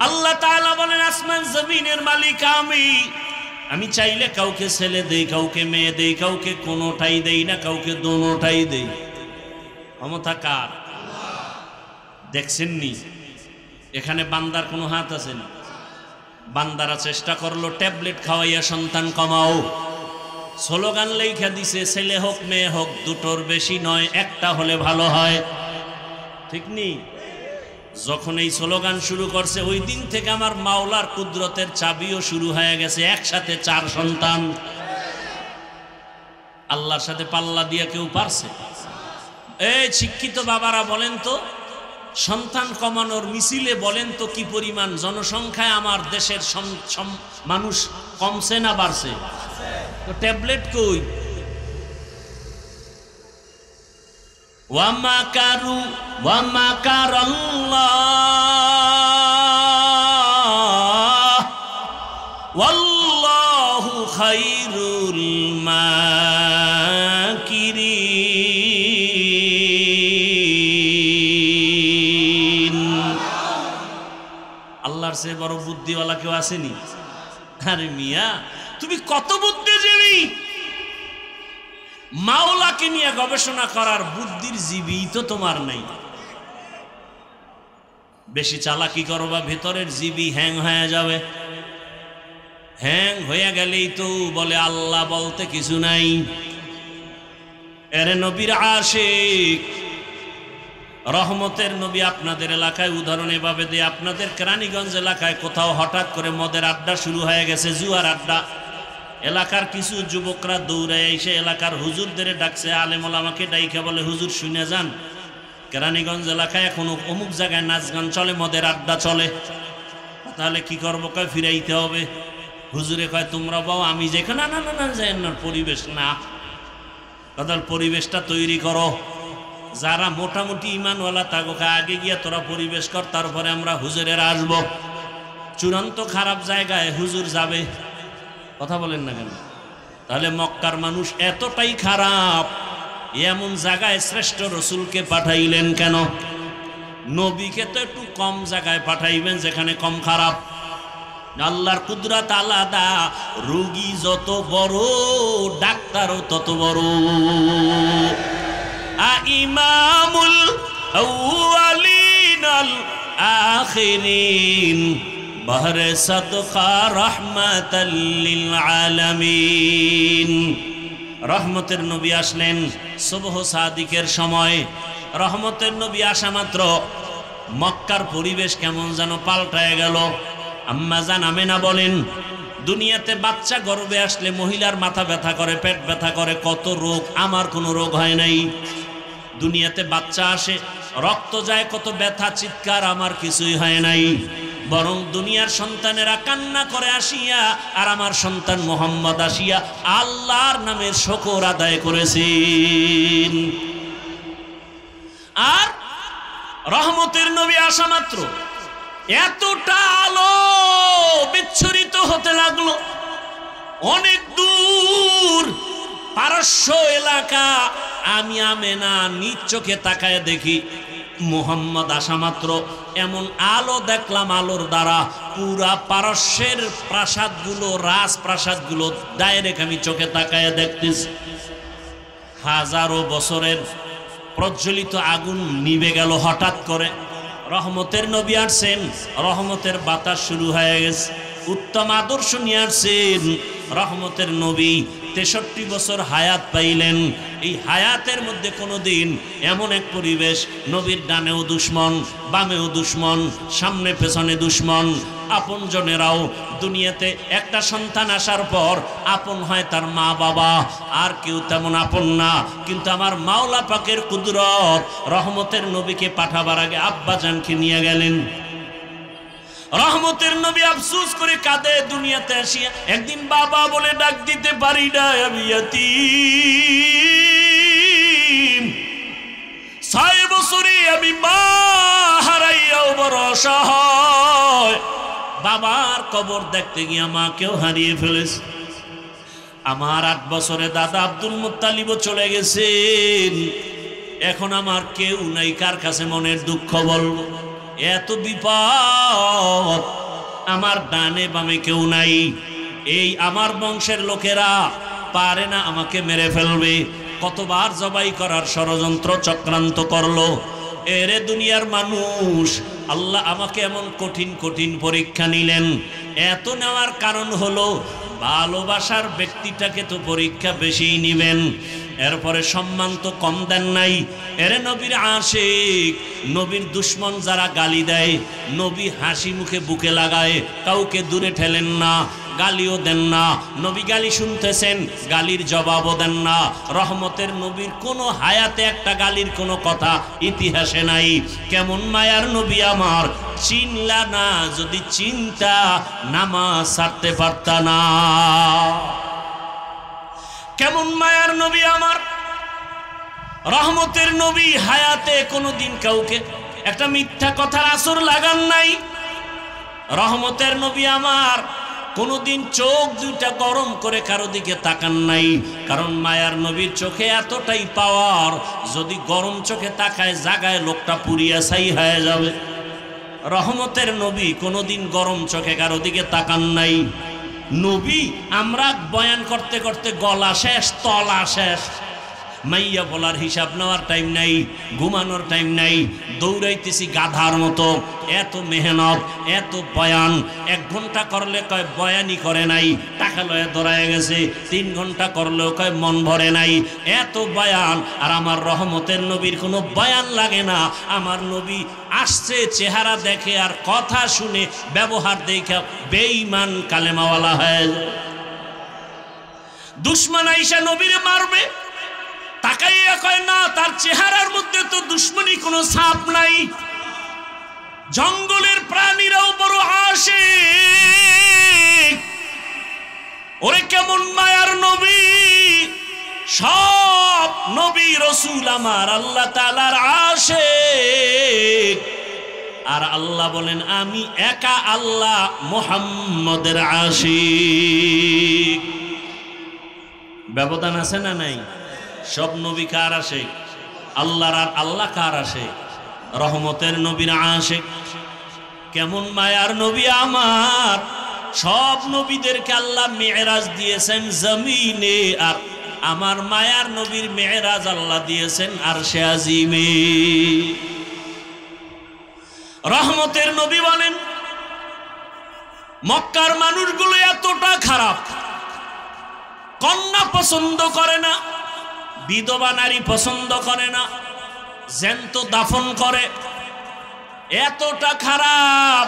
আল্লাহ তাআলা বলেন আসমান জমিনের মালিক আমি চাইলে কাউকে ছেলে দেই, কাউকে মেয়ে দেই, কাউকে কোনোটাই দেই না, কাউকে দোনোটাই দেই। ক্ষমতা কার? দেখছেন নি এখানে বান্দার কোনো হাত আছে না? বান্দারা চেষ্টা করলো ট্যাবলেট খাওয়াইয়া সন্তান কমাও, স্লোগান লেখা দিছে ছেলে হোক মেয়ে হোক দুটোর বেশি নয়, একটা হলে ভালো হয়। ঠিক নি? যখন এই স্লোগান শুরু করছে ওই দিন থেকে আমার মাওলার কুদরতের চাবিও শুরু হয়ে গেছে। একসাথে 4 সন্তান। আল্লাহর সাথে পাল্লা দিয়ে কেউ পারছে? এই শিক্ষিত বাবারা বলেন তো, সন্তান কমানোর মিছিলে বলেন তো কি পরিমাণ জনসংখ্যায় আমার দেশের মানুষ কমছে না বাড়ছে? তো ট্যাবলেট কই? ওয়ামাকারু ওয়ামাকারাল্লাহ ওয়াল্লাহু খায়রুল মাকিরিন। আল্লাহর চেয়ে বড় বুদ্ধিওয়ালা কেউ আসেনি? আরে মিয়া তুমি কত বুদ্ধিজীবী! মাওলাকে নিয়ে গবেষণা করার বুদ্ধির জীবী তো তোমার নেই। বেশি চালাকি করবা ভেতরের জীবী হ্যাং হয়ে যাবে। হ্যাং হয়ে গেলেই তো বলে আল্লাহ বলতে কিছু নাই। এরে নবীর আশিক, রহমতের নবী আপনাদের এলাকায় উদাহরণ এভাবে দিয়ে, আপনাদের কেরানীগঞ্জ এলাকায় কোথাও হঠাৎ করে মদের আড্ডা শুরু হয়ে গেছে, জুয়ার আড্ডা। এলাকার কিছু যুবকরা দৌড়ে এসে এলাকার হুজুরদের ডাকছে, আলেম ওলামাকে ডাইকা বলে হুজুর শুনে যান, কেরানীগঞ্জ এলাকায় এখন অমুক জায়গায় নাচ গান চলে, মদের আড্ডা চলে। তাহলে কি করবো? কয় ফিরাইতে হবে। হুজুরে কয় তোমরা বাও আমি যেখানে না না না যাই না, পরিবেশ না, তাদের পরিবেশটা তৈরি করো। যারা মোটামুটি ইমানওয়ালা তাকে আগে গিয়া তোরা পরিবেশ কর, তারপরে আমরা হুজুরের আসব। চূড়ান্ত খারাপ জায়গায় হুজুর যাবে? কথা বলেন না কেন? তাহলে মক্কার মানুষ এতটাই খারাপ, এমন জায়গায় শ্রেষ্ঠ রসুলকে পাঠাইলেন কেন? নবীকে তো একটু কম জায়গায় পাঠাইবেন যেখানে কম খারাপ। আল্লাহর কুদরত আলাদা। রোগী যত বড় ডাক্তারও তত বড়। ইমামুল আউয়ালিন আল আখিরিন বহরে সাদকা রাহমাতাল লিল আলামিন। রহমতের নবী আসলেন সুবহ সাদিকের সময়। রহমতের নবী আসা মাত্র মক্কার পরিবেশ কেমন যেন পাল্টায় গেল। আম্মা জান আমেনা বলেন, দুনিয়াতে বাচ্চা গর্ভে আসলে মহিলার মাথা ব্যথা করে, পেট ব্যথা করে, কত রোগ। আমার কোনো রোগ হয় নাই। দুনিয়াতে বাচ্চা আসে, রক্ত যায়, কত ব্যথা চিৎকার, আমার কিছুই হয় নাই। বরং দুনিয়ার সন্তানেরা কান্না করে আসিয়া, আর আমার সন্তান মোহাম্মদ আসিয়া আল্লাহর নামের শুকর আদায় করেছেন। আর রহমতের নবী আসা মাত্র এতটা আলো বিচ্ছুরিত হতে লাগলো। অনেক দূর পারস্য এলাকা, আমি আমেনা নিজ চোখে তাকায় দেখি মুহাম্মদ আসা মাত্র এমন আলো দেখলাম, আলোর দ্বারা পুরা পারস্যের প্রাসাদগুলো, রাজপ্রাসাদগুলো ডাইরেক্ট আমি চোখে তাকায় দেখতেছি। হাজারো বছরের প্রজ্বলিত আগুন নিভে গেল হঠাৎ করে। রহমতের নবী আসছেন, রহমতের বাতাস শুরু হয়ে গেছে, উত্তম আদর্শ নিয়ে আসছেন। রহমতের নবী 63 বছর হায়াত পাইলেন। এই হায়াতের মধ্যে কোনো দিন এমন এক পরিবেশ, নবীর ডানেও দুশ্মন, বামেও দুশ্মন, সামনে পেছনে দুশ্মন। আপন জনেরাও দুনিয়াতে একটা সন্তান আসার পর আপন হয় তার মা বাবা, আর কেউ তেমন আপন না। কিন্তু আমার মাওলা পাকের কুদরত, রহমতের নবীকে পাঠাবার আগে আব্বাজানকে নিয়ে গেলেন। রহমতের নবী আফসোস করে কাঁদে দুনিয়াতে আসিয়া, একদিন বাবা বলে ডাক দিতে পারি না, আমি ইয়াতীম। 6 বছরে আমি মা হারাইয়াও বড় অসহায়। বাবার কবর দেখতে গিয়া মাকেও হারিয়ে ফেলেছে। আমার 8 বছরে দাদা আব্দুল মুত্তালিবও চলে গেছেন। এখন আমার কেউ নাই, কার কাছে মনের দুঃখ বলবো? এত বিপদ, আমার ডানে বামে কেউ নাই। এই আমার বংশের লোকেরা পারে না, আমাকে মেরে ফেলবে। কতবার জবাই করার ষড়যন্ত্র চক্রান্ত করলো। এরে দুনিয়ার মানুষ, আল্লাহ আমাকে এমন কঠিন কঠিন পরীক্ষা নিলেন। এত নেওয়ার কারণ হলো ভালোবাসার ব্যক্তিটাকে তো পরীক্ষা বেশিই নিবেন, এরপরে সম্মান তো কম দেন নাই। এরে নবীর আশিক, নবীর দুশ্মন যারা গালি দেয়, নবী হাসি মুখে বুকে লাগায়, কাউকে দূরে ঠেলেন না, গালিও দেন না। নবী গালি শুনতেছেন, গালির জবাবও দেন না। রহমতের নবীর কোনো হায়াতে একটা গালির কোনো কথা ইতিহাসে নাই। কেমন মায়ার নবী আমার, চিনলা না, যদি চিন্তা নামাজ ছাড়তে পারতা না। কেমন মায়ার নবী আমার, রহমতের নবী হায়াতে কোনোদিন কাউকে একটা মিথ্যা কথার আসর লাগান নাই। রহমতের নবী আমার কোনোদিন চোখ দুইটা গরম করে কারো দিকে তাকান নাই, কারণ মায়ার নবীর চোখে এতটাই পাওয়ার, যদি গরম চোখে তাকায় জাগায় লোকটা পুড়িয়া ছাই হয়ে যাবে। রহমতের নবী কোনোদিন গরম চোখে কারো দিকে তাকান নাই। নবী আমরা বয়ান করতে করতে গলা শেষ, তলা শেষ, মাইয়া বলার হিসাব নেওয়ার টাইম নাই, ঘুমানোর টাইম নাই, দৌড়াইতেছি গাধার মতো। এত মেহনত, এত বয়ান, 1 ঘন্টা করলে কয় বয়ানই করে নাই, টাকা লয়ে দৌড়ায় গেছে। 3 ঘন্টা করলেও কয় মন ভরে নাই, এত বয়ান। আর আমার রহমতের নবীর কোনো বয়ান লাগে না। আমার নবী আসছে, চেহারা দেখে আর কথা শুনে, ব্যবহার দেখে বেঈমান কালেমাওয়ালা হয়ে যায়। দুশমন আইসা নবীরে মারবে, তাকাইয়া কয় না, তার চেহারার মধ্যে তো দুশ্মনী কোনো ছাপ নাই। জঙ্গলের প্রাণীরাও বড় আশিক। ওরে কেমন মায়ার নবী, সব নবী রসুল আমার আল্লাহ তাআলার আশিক। আর আল্লাহ বলেন আমি একা আল্লাহ মুহাম্মদের আশিক। ব্যবধান আছে না নাই? সব নবী কার আশিক? আল্লাহর। আর আল্লাহ কার আশিক? রহমতের নবীর আশিক। কেমন মায়ার নবী আমার, সব নবীদেরকে আল্লাহ মেরাজ দিয়েছেন জমিনে, আর আমার মায়ার নবীর মেরাজ আল্লাহ দিয়েছেন আরশে আজিমে। রহমতের নবী বলেন মক্কার মানুষগুলো এতটা খারাপ, কন্যা পছন্দ করে না, বিধবা নারী পছন্দ করে না, জ্যান্ত দাফন করে, এতটা খারাপ।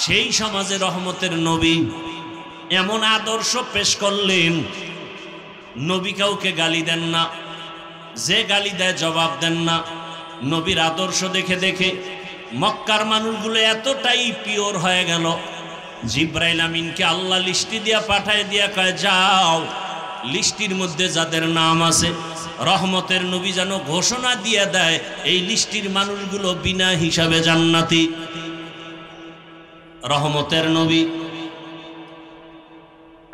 সেই সমাজে রহমতের নবী এমন আদর্শ পেশ করলেন, নবী কাউকে গালি দেন না, যে গালি দেয় জবাব দেন না। নবীর আদর্শ দেখে দেখে মক্কার মানুষগুলো এতটাই পিওর হয়ে গেল, জিব্রাইল আমিনকে আল্লাহ লিস্টি দিয়া পাঠায় দিয়া কয় যাও, লিস্টির মধ্যে যাদের নাম আছে রহমতের নবী যেন ঘোষণা দিয়ে দেয় এই লিস্টির মানুষগুলো বিনা হিসাবে জান্নাতি। রহমতের নবী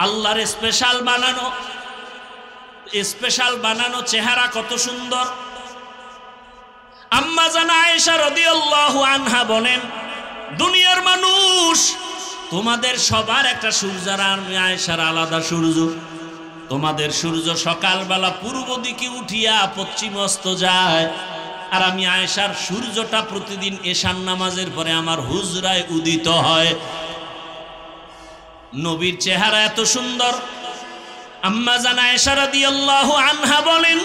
আল্লাহর স্পেশাল বানানো চেহারা কত সুন্দর। আম্মা জান আয়েশা রাদিয়াল্লাহু আনহা বলেন, দুনিয়ার মানুষ তোমাদের সবার একটা সূর্য, আর আমি আয়েশার আলাদা সূর্য। তোমাদের সূর্য সকালবেলা পূর্ব দিকে উঠিয়া পশ্চিম অস্ত যায়, আর আমি আয়েশার সূর্যটা প্রতিদিন এশার নামাজের পরে আমার হুজরায় উদিত হয়। নবীর চেহারা এত সুন্দর। আম্মা জান আয়েশা রাদিয়াল্লাহু আনহা বলেন,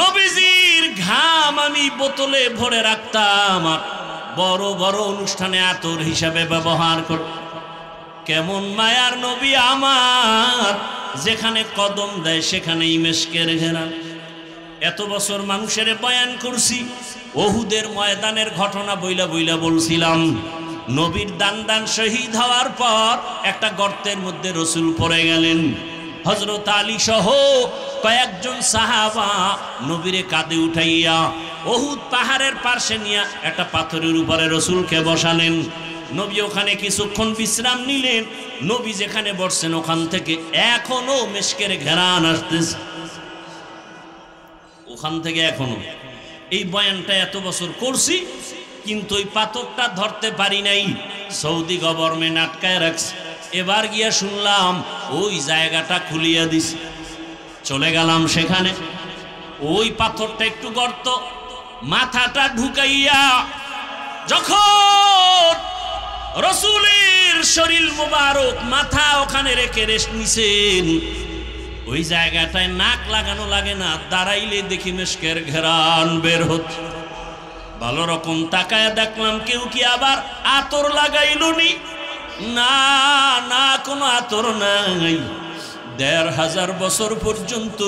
নবীজির ঘাম আমি বোতলে ভরে রাখতাম, আর বড় বড় অনুষ্ঠানে আতর হিসাবে ব্যবহার করতাম। কেমন মায়ার নবী আমার, যেখানে কদম দেয় সেখানেই মেশকের ঘেরা। এত বছর মানুষের বয়ান করছি, ওহুদের ময়দানের ঘটনা বইলা বইলা বলছিলাম। নবীর দান শহীদ হওয়ার পর একটা গর্তের মধ্যে রসুল পড়ে গেলেন। হযরত আলী সহ কয়েকজন সাহাবা নবীরে কাঁধে উঠাইয়া ওহুদ পাহাড়ের পাশে নিয়ে একটা পাথরের উপরে রসুলকে বসালেন। নবী ওখানে কিছুক্ষণ বিশ্রাম নিলেন। নবী যেখানে বসছেন ওখান থেকে এখনো মেশকের ঘেরান আসতেছে, ওখান থেকে এখনো। এই বয়ানটা এত বছর করছি, কিন্তু ওই পাথরটা ধরতে পারি নাই। সৌদি গভর্নমেন্ট আটকায় রাখছে। এবার গিয়া শুনলাম ওই জায়গাটা খুলিয়া দিছে। চলে গেলাম সেখানে, ওই পাথরটা একটু গর্ত, মাথাটা ঢুকাইয়া যখন রসুলের শরীর মুবারক মাথা ওখানে রেখে রেস্ট নিছেন, ওই জায়গাটায় নাক লাগানো লাগে না, দাঁড়াইলে দেখি মেশকের ঘেরান বের হচ্ছে। ভালো রকম তাকায় দেখলাম কেউ কি আবার আতর লাগাইল নি? না না, কোনো আতর নাই। ১৫০০ বছর পর্যন্ত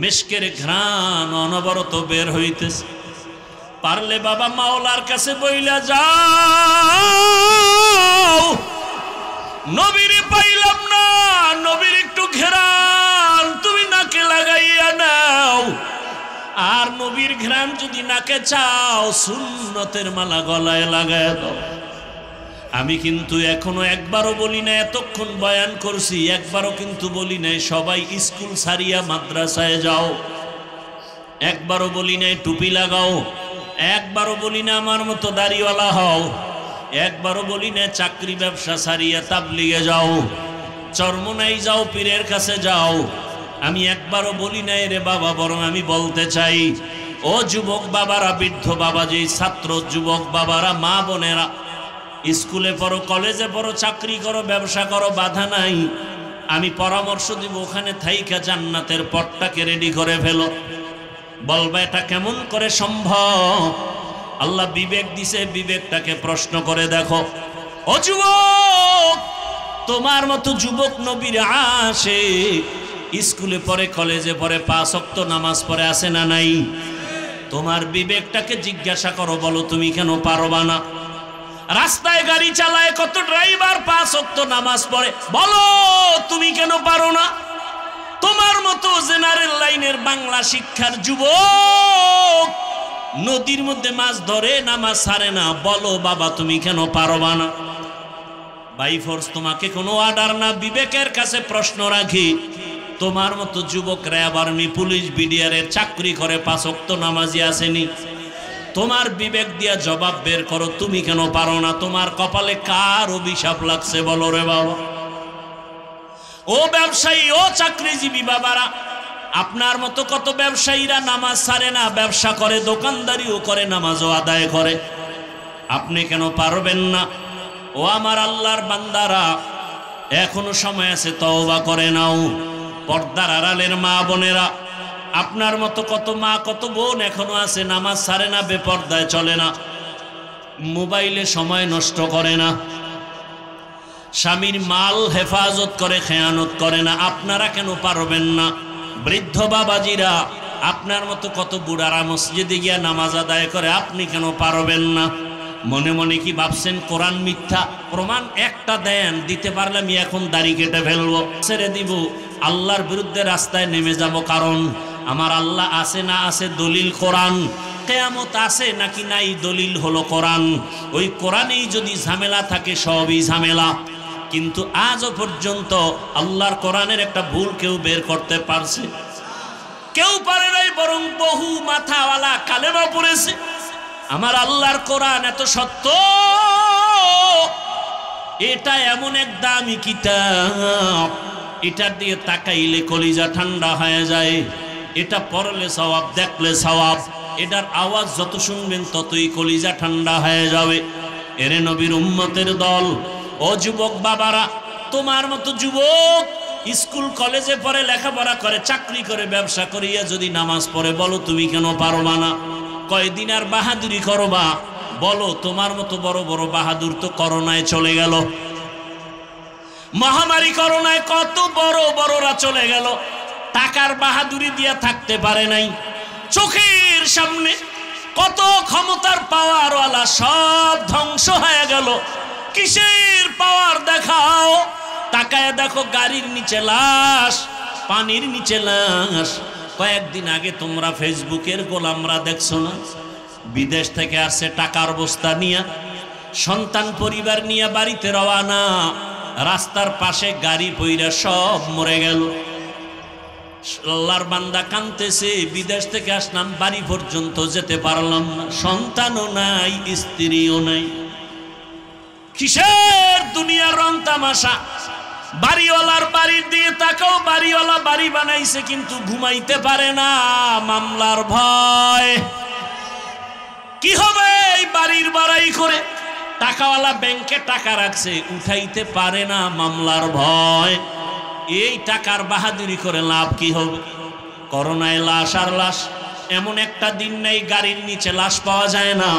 মেশকের ঘ্রাণ অনবরত বের হইতেছে। পারলে বাবা মাওলার কাছে বইলা যাও, নবীরে পাইলাম না, নবীর একটু ঘ্রাণ তুমি নাকে লাগাইয়া নাও। আর নবীর ঘ্রাণ যদি নাকে চাও, সুন্নতের মালা গলায় লাগায় দাও। আমি কিন্তু এখনো একবারও বলি না, এতক্ষণ বয়ান করছি একবারও কিন্তু বলি নাই সবাই স্কুল ছাড়িয়া মাদ্রাসায় যাও। একবারও বলি নাই টুপি লাগাও। একবারও বলি না আমার মতো দাড়িওয়ালা হও। একবারও বলি না চাকরি ব্যবসা ছাড়িয়া তাবলিগে যাও, চরমনাই যাও, পীরের কাছে যাও। আমি একবারও বলি নাই রে বাবা, বরং আমি বলতে চাই, ও যুবক বাবারা, বৃদ্ধ বাবা, যে ছাত্র যুবক বাবারা, মা বোনেরা, স্কুলে পড়ো, কলেজে পড়ো, চাকরি করো, ব্যবসা করো, বাধা নাই। আমি পরামর্শ দিব, ওখানে থাইকা জান্নাতের পথটাকে রেডি করে ফেলো। বলবা এটা কেমন করে সম্ভব? আল্লাহ বিবেক দিছে, বিবেকটাকে প্রশ্ন করে দেখো। ও যুবক, তোমার মতো যুবক নবীর আসে, স্কুলে পড়ে, কলেজে পড়ে, ৫ ওয়াক্ত নামাজ পড়ে, আছে না নাই? তোমার বিবেকটাকে জিজ্ঞাসা করো, বলো তুমি কেন পারবা না? রাস্তায় গাড়ি চালায় কত ড্রাইভার ৫ ওয়াক্ত নামাজ পড়ে, বলো তুমি কেন পারো না? তোমার মতো জেনারেল লাইনের বাংলা শিক্ষার যুবক নদীর মধ্যে মাছ ধরে, নামাজ ছাড়ে না, বলো বাবা তুমি কেন পারবা না? বাই ফোর্স তোমাকে কোনো অর্ডার না, বিবেকের কাছে প্রশ্ন রাখি। তোমার মতো যুবক র্যাব, আর্মি, পুলিশ, বিডিআরের চাকরি করে, ৫ ওয়াক্ত নামাজি আসেনি? তোমার বিবেক দিয়া জবাব বের করো, তুমি কেন পারো না? তোমার কপালে কার অভিশাপ লাগছে বলো রে বাবা? ও ব্যবসায়ী, ও চাকরিজীবী বাবারা, আপনার মতো কত ব্যবসায়ীরা নামাজ ছাড়ে না, ব্যবসা করে, দোকানদারিও করে, নামাজও আদায় করে। আপনি কেন পারবেন না? ও আমার আল্লাহর বান্দারা, এখনো সময় আছে, তওবা করে নাও। পর্দার আড়ালের মা বোনেরা, আপনার মতো কত মা, কত বোন এখনো আছে, নামাজ ছাড়ে না, বেপর্দায় চলে না, মোবাইলে সময় নষ্ট করে না, স্বামীর মাল হেফাজত করে, খেয়ানত করে না। আপনারা কেন পারবেন না? বৃদ্ধ বাবাজিরা, আপনার মতো কত বুড়ারা মসজিদে গিয়া নামাজ আদায় করে, আপনি কেন পারবেন না? মনে মনে কি ভাবছেন কোরআন মিথ্যা? প্রমাণ একটা দেন, দিতে পারলে আমি এখন দাড়ি কেটে ফেলবো, ছেড়ে দিব, আল্লাহর বিরুদ্ধে রাস্তায় নেমে যাব। কারণ আমার আল্লাহ আছে না আছে দলিল কোরআন, কিয়ামত আছে নাকি নাই দলিল হলো কোরআন। ওই কোরআনেই যদি ঝামেলা থাকে, সবই ঝামেলা। কিন্তু আজও পর্যন্ত আল্লাহর কোরআনের একটা ভুল কেউ বের করতে পারছে? কেউ পারে নাই, বরং বহু মাথাওয়ালা কালেমা পড়েছে। আমার আল্লাহর কোরআন এত সত্য, এটা এমন এক দামি কিতাব, এটার দিয়ে তাকাইলে কলিজা ঠান্ডা হয়ে যায়। এটা পড়লে সওয়াব, দেখলে সওয়াব, এটার আওয়াজ যত শুনবেন ততই কলিজা ঠান্ডা হয়ে যাবে। এরে নবীর উম্মতের দল, ও যুবক বাবারা, তোমার মতো যুবক স্কুল কলেজে পড়ে, লেখাপড়া করে, চাকরি করে, ব্যবসা করিয়া যদি নামাজ পড়ে, বলো তুমি কেন পারবা না? কয়দিন আর বাহাদুরি করবা? বলো, তোমার মতো বড় বড় বাহাদুর তো করোনায় চলে গেল। মহামারী করোনায় কত বড় বড়রা চলে গেল, টাকার বাহাদুরি দিয়া থাকতে পারে নাই। চোখের সামনে কত ক্ষমতার পাওয়ারওয়ালা সব ধ্বংস হয়ে গেল। কিসের পাওয়ার দেখাও? তাকায় দেখো, গাড়ির নিচে লাশ, পানির নিচে লাশ। কয়েকদিন আগে তোমরা ফেসবুকের গোলামরা দেখছো না? বিদেশ থেকে আসছে টাকার বস্তা নিয়ে, সন্তান পরিবার নিয়ে বাড়িতে রওয়ানা, রাস্তার পাশে গাড়ি পইরা সব মরে গেল। আল্লাহর বান্দা কাঁদতেছে, বিদেশ থেকে আসলাম, বাড়ি পর্যন্ত যেতে পারলাম না, সন্তানও নাই, স্ত্রীও নাই। কিসের দুনিয়ার রং তামাশা? বাড়িওয়ালার বাড়ির দিয়ে তাকাও, বাড়িওয়ালা বাড়ি বানাইছে কিন্তু ঘুমাইতে পারে না, মামলার ভয়। কি হবে এই বাড়ির বাড়াই করে? টাকাওয়ালা ব্যাংকে টাকা রাখছে, উঠাইতে পারে না, মামলার ভয়। এই টাকার বাহাদুরি করে লাভ কি হবে? করোনায় লাশ আর লাশ। এমন একটা দিন নেই গাড়ির নিচে লাশ পাওয়া যায় না,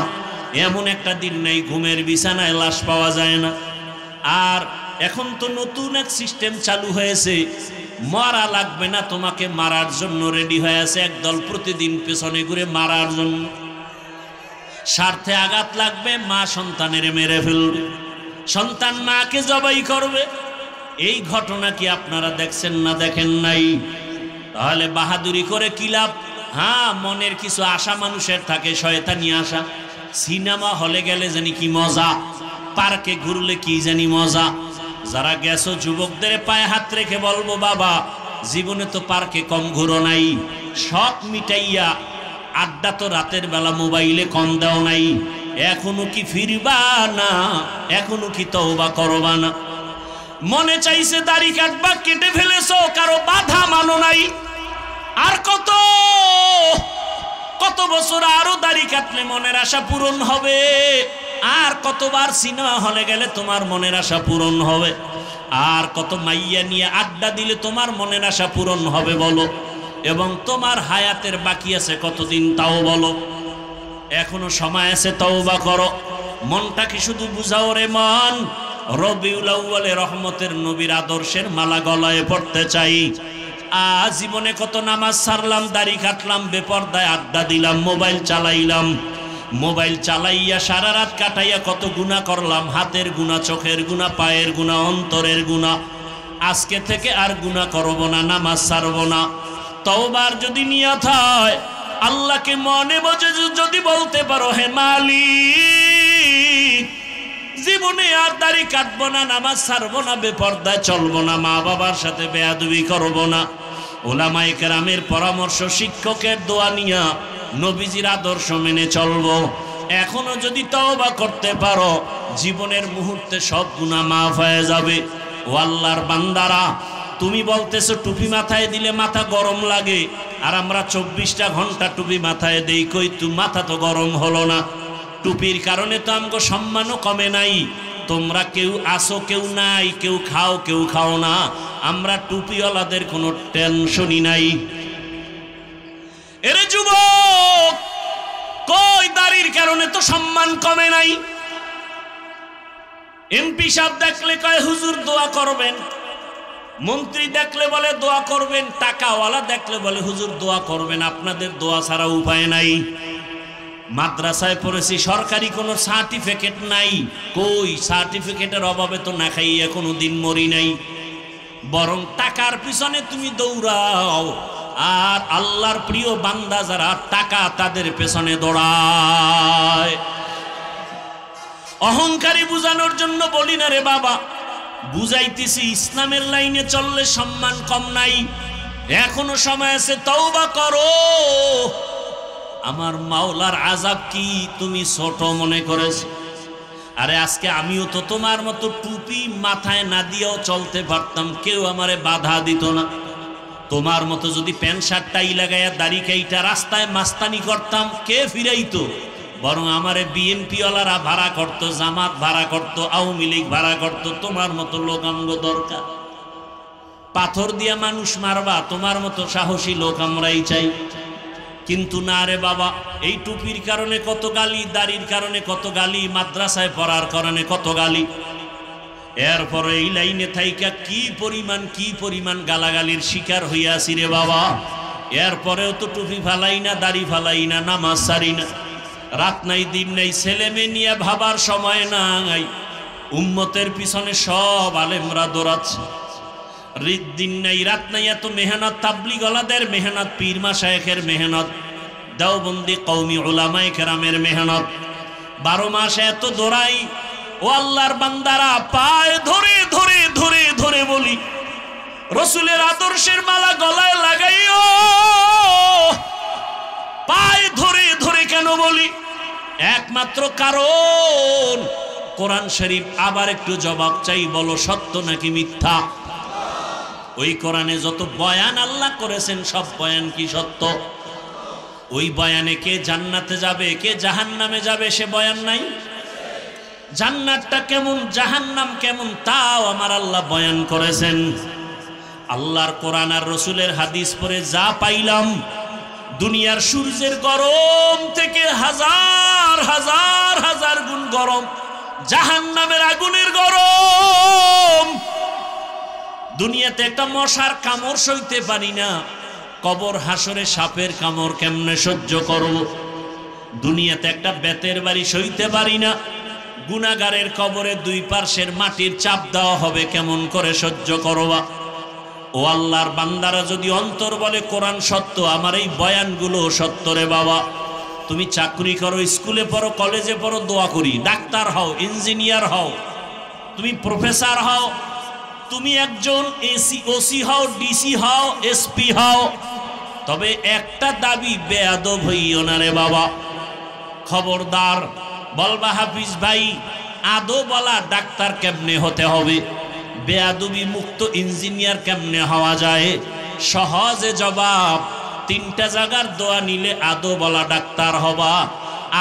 এমন একটা দিন নেই ঘুমের বিছানায় লাশ পাওয়া যায় না। আর এখন তো নতুন এক সিস্টেম চালু হয়েছে, মারা লাগবে না, তোমাকে মারার জন্য রেডি হয়ে আছে একদল, প্রতিদিন পেছনে ঘুরে মারার জন্য। স্বার্থে আঘাত লাগবে, মা সন্তানের মেরে ফেলবে, সন্তান মাকে জবাই করবে। এই ঘটনা কি আপনারা দেখছেন না দেখেন নাই? তাহলে বাহাদুরি করে কি লাভ? হ্যাঁ, মনের কিছু আশা মানুষের থাকে, শয়তানি আশা। সিনেমা হলে গেলে জানি কি মজা, পার্কে ঘুরলে কি জানি মজা। যারা গেছো যুবকদের পায়ে হাত রেখে বলবো, বাবা জীবনে তো পার্কে কম ঘুরো নাই, শখ মিটাইয়া আড্ডা তো রাতের বেলা মোবাইলে কম দাও নাই, এখনো কি ফিরবা না? এখনো কি তওবা করবা না? মনে চাইছে দাড়ি কাটবা, কেটে ফেলেছো, কারো বাধা মানো নাই। আর কত কত বছর আরো দাড়ি কাটলে মনের আশা পূরণ হবে? আর কতবার সিনেমা হলে গেলে তোমার মনের আশা পূরণ হবে? আর কত মাইয়া নিয়ে আড্ডা দিলে তোমার মনের আশা পূরণ হবে বলো? এবং তোমার হায়াতের বাকি আছে কতদিন তাও বলো? এখনো সময় আছে, তওবা করো। মনটাকে শুধু বুঝাও রে মন, রবিউল আউয়ালে রহমতের নবীর আদর্শের মালা গলায় পড়তে চাই। জীবনে কত নামাজ ছাড়লাম, দাড়ি কাটলাম, বেপরদায় আড্ডা দিলাম, মোবাইল চালাইলাম, মোবাইল চালাইয়া সারা রাত কাটাইয়া কত গুনাহ করলাম, হাতের গুনাহ, চোখের গুনাহ, পায়ের গুনাহ, অন্তরের গুনাহ। আজকে থেকে আর গুনাহ করব না, নামাজ ছাড়ব না। তওবার যদি নিয়ত হয়, আল্লাহকে মনে বুঝে যদি বলতে পারো, হে মালিক জীবনে আর দাড়ি কাটবো না, নামাজ ছাড়বো না, বেপরদায় চলবো না, মা বাবার সাথে বেয়াদবি করবো না, ওলামায়ে কেরামের পরামর্শ, শিক্ষকের দোয়া নিয়া নবীজির আদর্শ মেনে চলবো। এখনো যদি তওবা করতে পারো, জীবনের মুহূর্তে সব গুনাহ মাফ হয়ে যাবে। ও আল্লাহর বান্দারা, তুমি বলতেছো টুপি মাথায় দিলে মাথা গরম লাগে, আর আমরা 24টা ঘন্টা টুপি মাথায় দেই, কই তু মাথা তো গরম হলো না? টুপির কারণে তো আমগো সম্মানও কমে নাই। তোমরা কেউ আসো, কেউ নাই, কেউ খাও, কেউ খাও না, আমরা টুপিওয়ালাদের কোনো টেনশনই নাই। এরে যুবক, কই দাড়ির কারণে তো সম্মান কমে নাই। এমপি সাহেব দেখলে কয় হুজুর দোয়া করবেন, মন্ত্রী দেখলে বলে দোয়া করবেন, টাকাওয়ালা দেখলে বলে হুজুর দোয়া করবেন, আপনাদের দোয়া ছাড়া উপায় নাই। মাদ্রাসায় পড়েছি, সরকারি কোনো সার্টিফিকেট নাই, কই সার্টিফিকেটের অভাবে তো না খাইয়া কোনো দিন মরি নাই। বরং টাকার পিছনে তুমি দৌড়াও, আর আল্লাহর প্রিয় বান্দা যারা টাকা তাদের পেছনে দৌড়ায়। অহংকারী বুঝানোর জন্য বলি না রে বাবা, বুঝাইতেছি ইসলামের লাইনে চললে সম্মান কম নাই। এখনো সময় আছে, তওবা করো। আমার মাওলার আযাব কি তুমি ছোট মনে করেছো? আরে আজকে আমিও তো তোমার মতো টুপি মাথায় না দিয়েও চলতে পারতাম, কেউ আমারে বাধা দিত না। তোমার মতো যদি প্যান্ট শার্ট টাই লাগাইয়া দাড়ি কাইটা রাস্তায় মাস্তানি করতাম, কে ফিরাইতো? বরং আমারে বিএনপি ওয়ালারা ভাড়া করত, জামাত ভাড়া করত, আওয়ামী লীগ ভাড়া করত। তোমার মতো লোক আমগো দরকার। পাথর দিয়া মানুষ মারবা, তোমার মতো সাহসী লোক আমরাই চাই। কিন্তু না রে বাবা, এই টুপির কারণে কত গালি, দাড়ির কারণে কত গালি, মাদ্রাসায় পড়ার কারণে কত গালি। এরপরে এই লাইনে থাইকা কি পরিমাণ গালাগালির শিকার হইয়াছি রে বাবা। এরপরেও তো টুপি ফালাই না, দাড়ি ফালাই না, নামাজ ছাড়ি না। রাত নাই দিন নাই, ছেলে মেয়ে নিয়ে ভাবার সময় নাই। উম্মতের পিছনে সব আলেমরা দৌড়াচ্ছে। দিন নাই রাত নাই, এত মেহনত, তাবলীগওয়ালাদের মেহনত, পীর মাশায়েখের মেহনত, দেওবন্দি কওমি উলামায়ে কেরামের মেহনত। 12 মাস এত দৌড়াই। ও আল্লাহর বান্দারা, পায়ে ধরে ধরে ধরে ধরে বলি, রসুলের আদর্শের মালা গলায় লাগাইও। পায়ে ধরে ধরে কেন বলি? একমাত্র কারণ কোরআন শরীফ। আবার একটু জবাব চাই, বলো সত্য নাকি মিথ্যা? ওই কোরআনে যত বয়ান আল্লাহ করেছেন, সব বয়ান কি সত্য? ওই বয়ানে কে জান্নাতে যাবে, কে জাহান্নামে যাবে, সে বয়ান নাই? জান্নাতটা কেমন, জাহান্নাম কেমন, তাও আমার আল্লাহ বয়ান করেছেন। আল্লাহর কোরআন আর রসুলের হাদিস পড়ে যা পাইলাম, দুনিয়ার সূর্যের গরম থেকে হাজার হাজার হাজার গুণ গরম জাহান্নামের আগুনের গরম। দুনিয়াতে একটা মশার কামড় সইতে পারি না, কবর হাসরে সাপের কামড় কেমনে সহ্য করব? দুনিয়াতে একটা বেতের বাড়ি সইতে পারি না, গুনাহগারের কবরে 2 পার্শ্বের মাটির চাপ দেওয়া হবে, কেমন করে সহ্য করবা? ও আল্লাহর বান্দারা, যদি অন্তর বলে কোরআন সত্য, আমার এই বয়ানগুলো সত্য রে বাবা। তুমি চাকরি করো, স্কুলে পড়ো, কলেজে পড়ো, দোয়া করি, ডাক্তার হও, ইঞ্জিনিয়ার হও, তুমি প্রফেসর হও, তুমি একজন ওসি হও, ডিসি হও, এসপি হও, তবে একটা দাবি, বেয়াদব হইও না রে বাবা। খবরদার। বলবা হাফিজ ভাই, আদো বলা ডাক্তার কেমনে হতে হবে, বেয়াদবি মুক্ত ইঞ্জিনিয়ার কেমনে হওয়া যায়? সহজে জবাব, 3টা জায়গার দোয়া নিলে আদো বলা ডাক্তার হবা।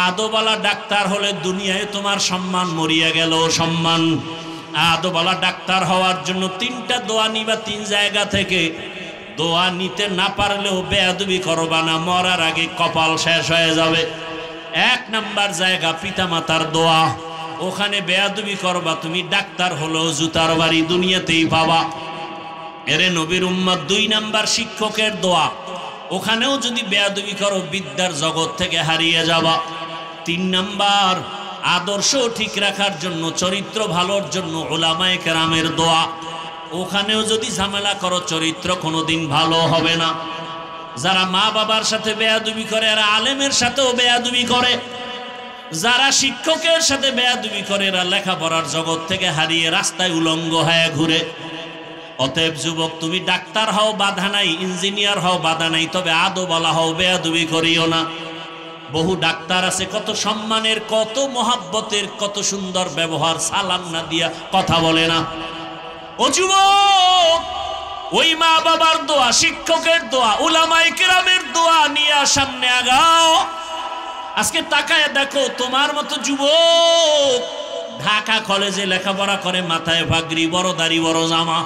আদো বলা ডাক্তার হলে দুনিয়ায় তোমার সম্মান মরিয়া গেল সম্মান। আদো বলা ডাক্তার হওয়ার জন্য 3টা দোয়া নিবা 3 জায়গা থেকে। দোয়া নিতে না পারলেও বেয়াদবি করবা না, মরার আগে কপাল শেষ হয়ে যাবে। 1 নাম্বার জায়গা পিতামাতার দোয়া, ওখানে বেয়াদবি করবা, তুমি ডাক্তার হলো জুতার বাড়ি দুনিয়াতেই পাবা। এরে নবীর উম্মত। 2 নাম্বার শিক্ষকের দোয়া, ওখানেও যদি বেয়াদবি করো বিদ্যার জগৎ থেকে হারিয়ে যাবা। 3 নাম্বার আদর্শ ঠিক রাখার জন্য, চরিত্র ভালোর জন্য উলামায়ে কেরামের দোয়া, ওখানেও যদি ঝামেলা করো চরিত্র কোনোদিন ভালো হবে না। যারা মা বাবার সাথে বেয়াদবি করে, এরা আলেমের সাথেও বেয়াদবি করে। যারা শিক্ষকের সাথে বেয়াদবি করে, এরা লেখাপড়ার জগৎ থেকে হারিয়ে রাস্তায় উলঙ্গ হয়ে ঘুরে। অতএব যুবক, তুমি ডাক্তার হও বাধা নাই, ইঞ্জিনিয়ার হও বাধা নাই, তবে আদো বলা হও, বেয়াদবি করিও না। বহু ডাক্তার আছে কত সম্মানের, কত মহাব্বতের, কত সুন্দর ব্যবহার, সালাম না দিয়া কথা বলে না। ও যুবক, ওই মা বাবার দোয়া, শিক্ষকের দোয়া, উলামায়ে কেরামের দোয়া নিয়ে সামনে আগাও। আজকে তাকায় দেখো, তোমার মতো যুবক ঢাকা কলেজে লেখাপড়া করে, মাথায় পাগড়ি, বড় দাড়ি, বড় জামা,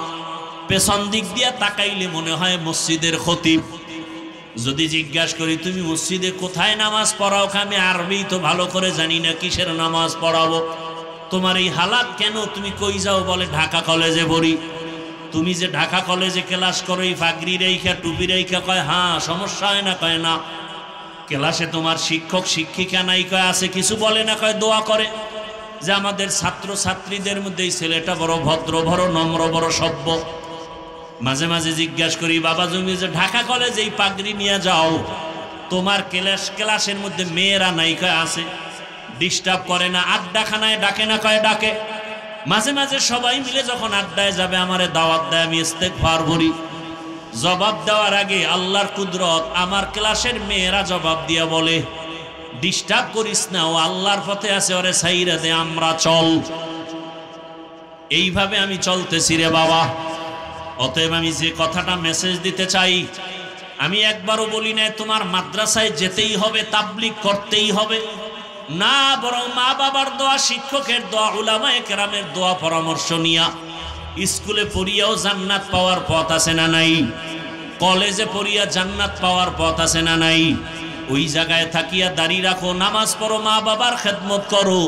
পেছন দিক দিয়া তাকাইলে মনে হয় মসজিদের খতিব। যদি জিজ্ঞাসা করি তুমি মসজিদে কোথায় নামাজ পড়াও, আমি আরবি তো ভালো করে জানি না, কিসের নামাজ পড়াবো? তোমার এই হালাত কেন? তুমি কই যাও? বলে ঢাকা কলেজে পড়ি। তুমি যে ঢাকা কলেজে ক্লাস করো, এই পাগড়ি রেখা, টুপি রেখা, কয় হ্যাঁ, সমস্যা হয় না? কয় না। ক্লাসে তোমার শিক্ষক শিক্ষিকা নাই? কয় আছে। কিছু বলে না? কয় দোয়া করে যে আমাদের ছাত্র ছাত্রীদের মধ্যে এই ছেলেটা বড় ভদ্র, বড় নম্র, বড় সভ্য। মাঝে মাঝে জিজ্ঞাসা করি, বাবা তুমি যে ঢাকা কলেজে এই পাগড়ি নিয়ে যাও, তোমার ক্লাসের মধ্যে মেয়েরা নাই? কয় আছে। ডিস্টার্ব করে না? আড্ডাখানায় ডাকে না? কয় ডাকে। মাঝে মাঝে সবাই মিলে যখন আড্ডায় যাবে, আমারে দাওয়াত দেয়, আমি ইস্তেগফার করি। জবাব দেওয়ার আগে আল্লাহর কুদরত, আমার ক্লাসের মেয়েরা জবাব দিয়া বলে, ডিস্টার্ব করিস না, ও আল্লাহর পথে আছে, ওরে সাইরা দে, আমরা চল। এইভাবে আমি চলতেছি রে বাবা। অতএব আমি যে কথাটা মেসেজ দিতে চাই, আমি একবারও বলি না তোমার মাদ্রাসায় যেতেই হবে, তাবলীগ করতেই হবে না, বরং মা বাবার দোয়া, শিক্ষকের দোয়া, উলামায়ে কেরামের দোয়া পরামর্শ নিয়া স্কুলে পড়িয়াও জান্নাত পাওয়ার পথ আছে না নাই? কলেজে পড়িয়া জান্নাত পাওয়ার পথ আছে না নাই? ওই জায়গায় থাকিয়া দাঁড়িয়ে রাখো, নামাজ পড়ো, মা বাবার খেদমত করো,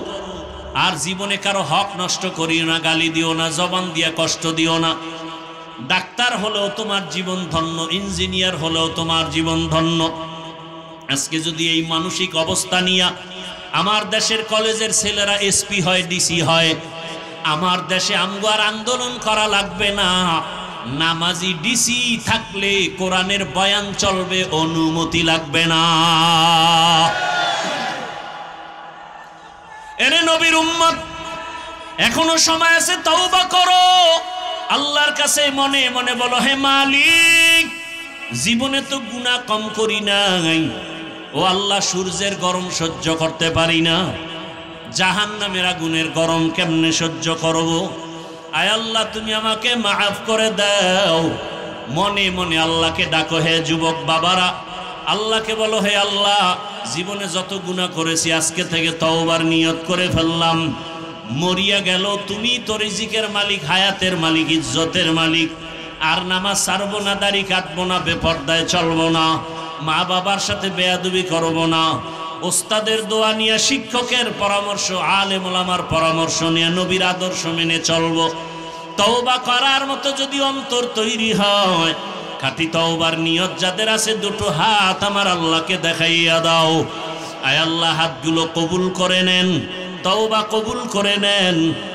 আর জীবনে কারো হক নষ্ট করিও না, গালি দিও না, জবান দিয়া কষ্ট দিও না। ডাক্তার হলেও তোমার জীবন ধন্য, ইঞ্জিনিয়ার হলেও তোমার জীবন ধন্য। আজকে যদি এই মানসিক অবস্থা নিয়া আমার দেশের কলেজের ছেলেরা এসপি হয়, ডিসি হয়, আমার দেশে আমগার আন্দোলন করা লাগবে না। নামাজি ডিসি থাকলে কোরআনের বয়ান চলবে, অনুমতি লাগবে না। এরে নবীর উম্মত, এখনো সময় আছে, তওবা করো। আল্লাহর কাছে মনে মনে বলো, হে মালিক, জীবনে তো গুনাহ কম করি নাই, ও আল্লাহ, সূর্যের গরম সহ্য করতে পারি না, জাহান্নামের আগুনের গরম কেমনে সহ্য করব? আয় আল্লাহ, তুমি আমাকে মাফ করে দাও। মনে মনে আল্লাহকে ডাকো। হে যুবক বাবারা, আল্লাহকে বলো, হে আল্লাহ, জীবনে যত গুনাহ করেছি আজকে থেকে তওবার নিয়ত করে ফেললাম। মরিয়া গেল, তুমি তো রিজিকের মালিক, হায়াতের মালিক, ইজ্জতের মালিক। আর নামাজ ছাড়বো না, দাড়ি কাটবো না, বেপর্দায় চলবো না, মা বাবার সাথে বেয়াদবি করবো না, ওস্তাদের দোয়া নিয়ে, শিক্ষকের পরামর্শ, আলেম ওলামার পরামর্শ নিয়ে নবীর আদর্শ মেনে চলবো। তওবা করার মতো যদি অন্তর তৈরি হয়, খাঁটি তওবার নিয়ত যাদের আছে, দুটো হাত আমার আল্লাহকে দেখাইয়া দাও। আয় আল্লাহ, হাতগুলো কবুল করে নেন, তওবা কবুল করে নেন।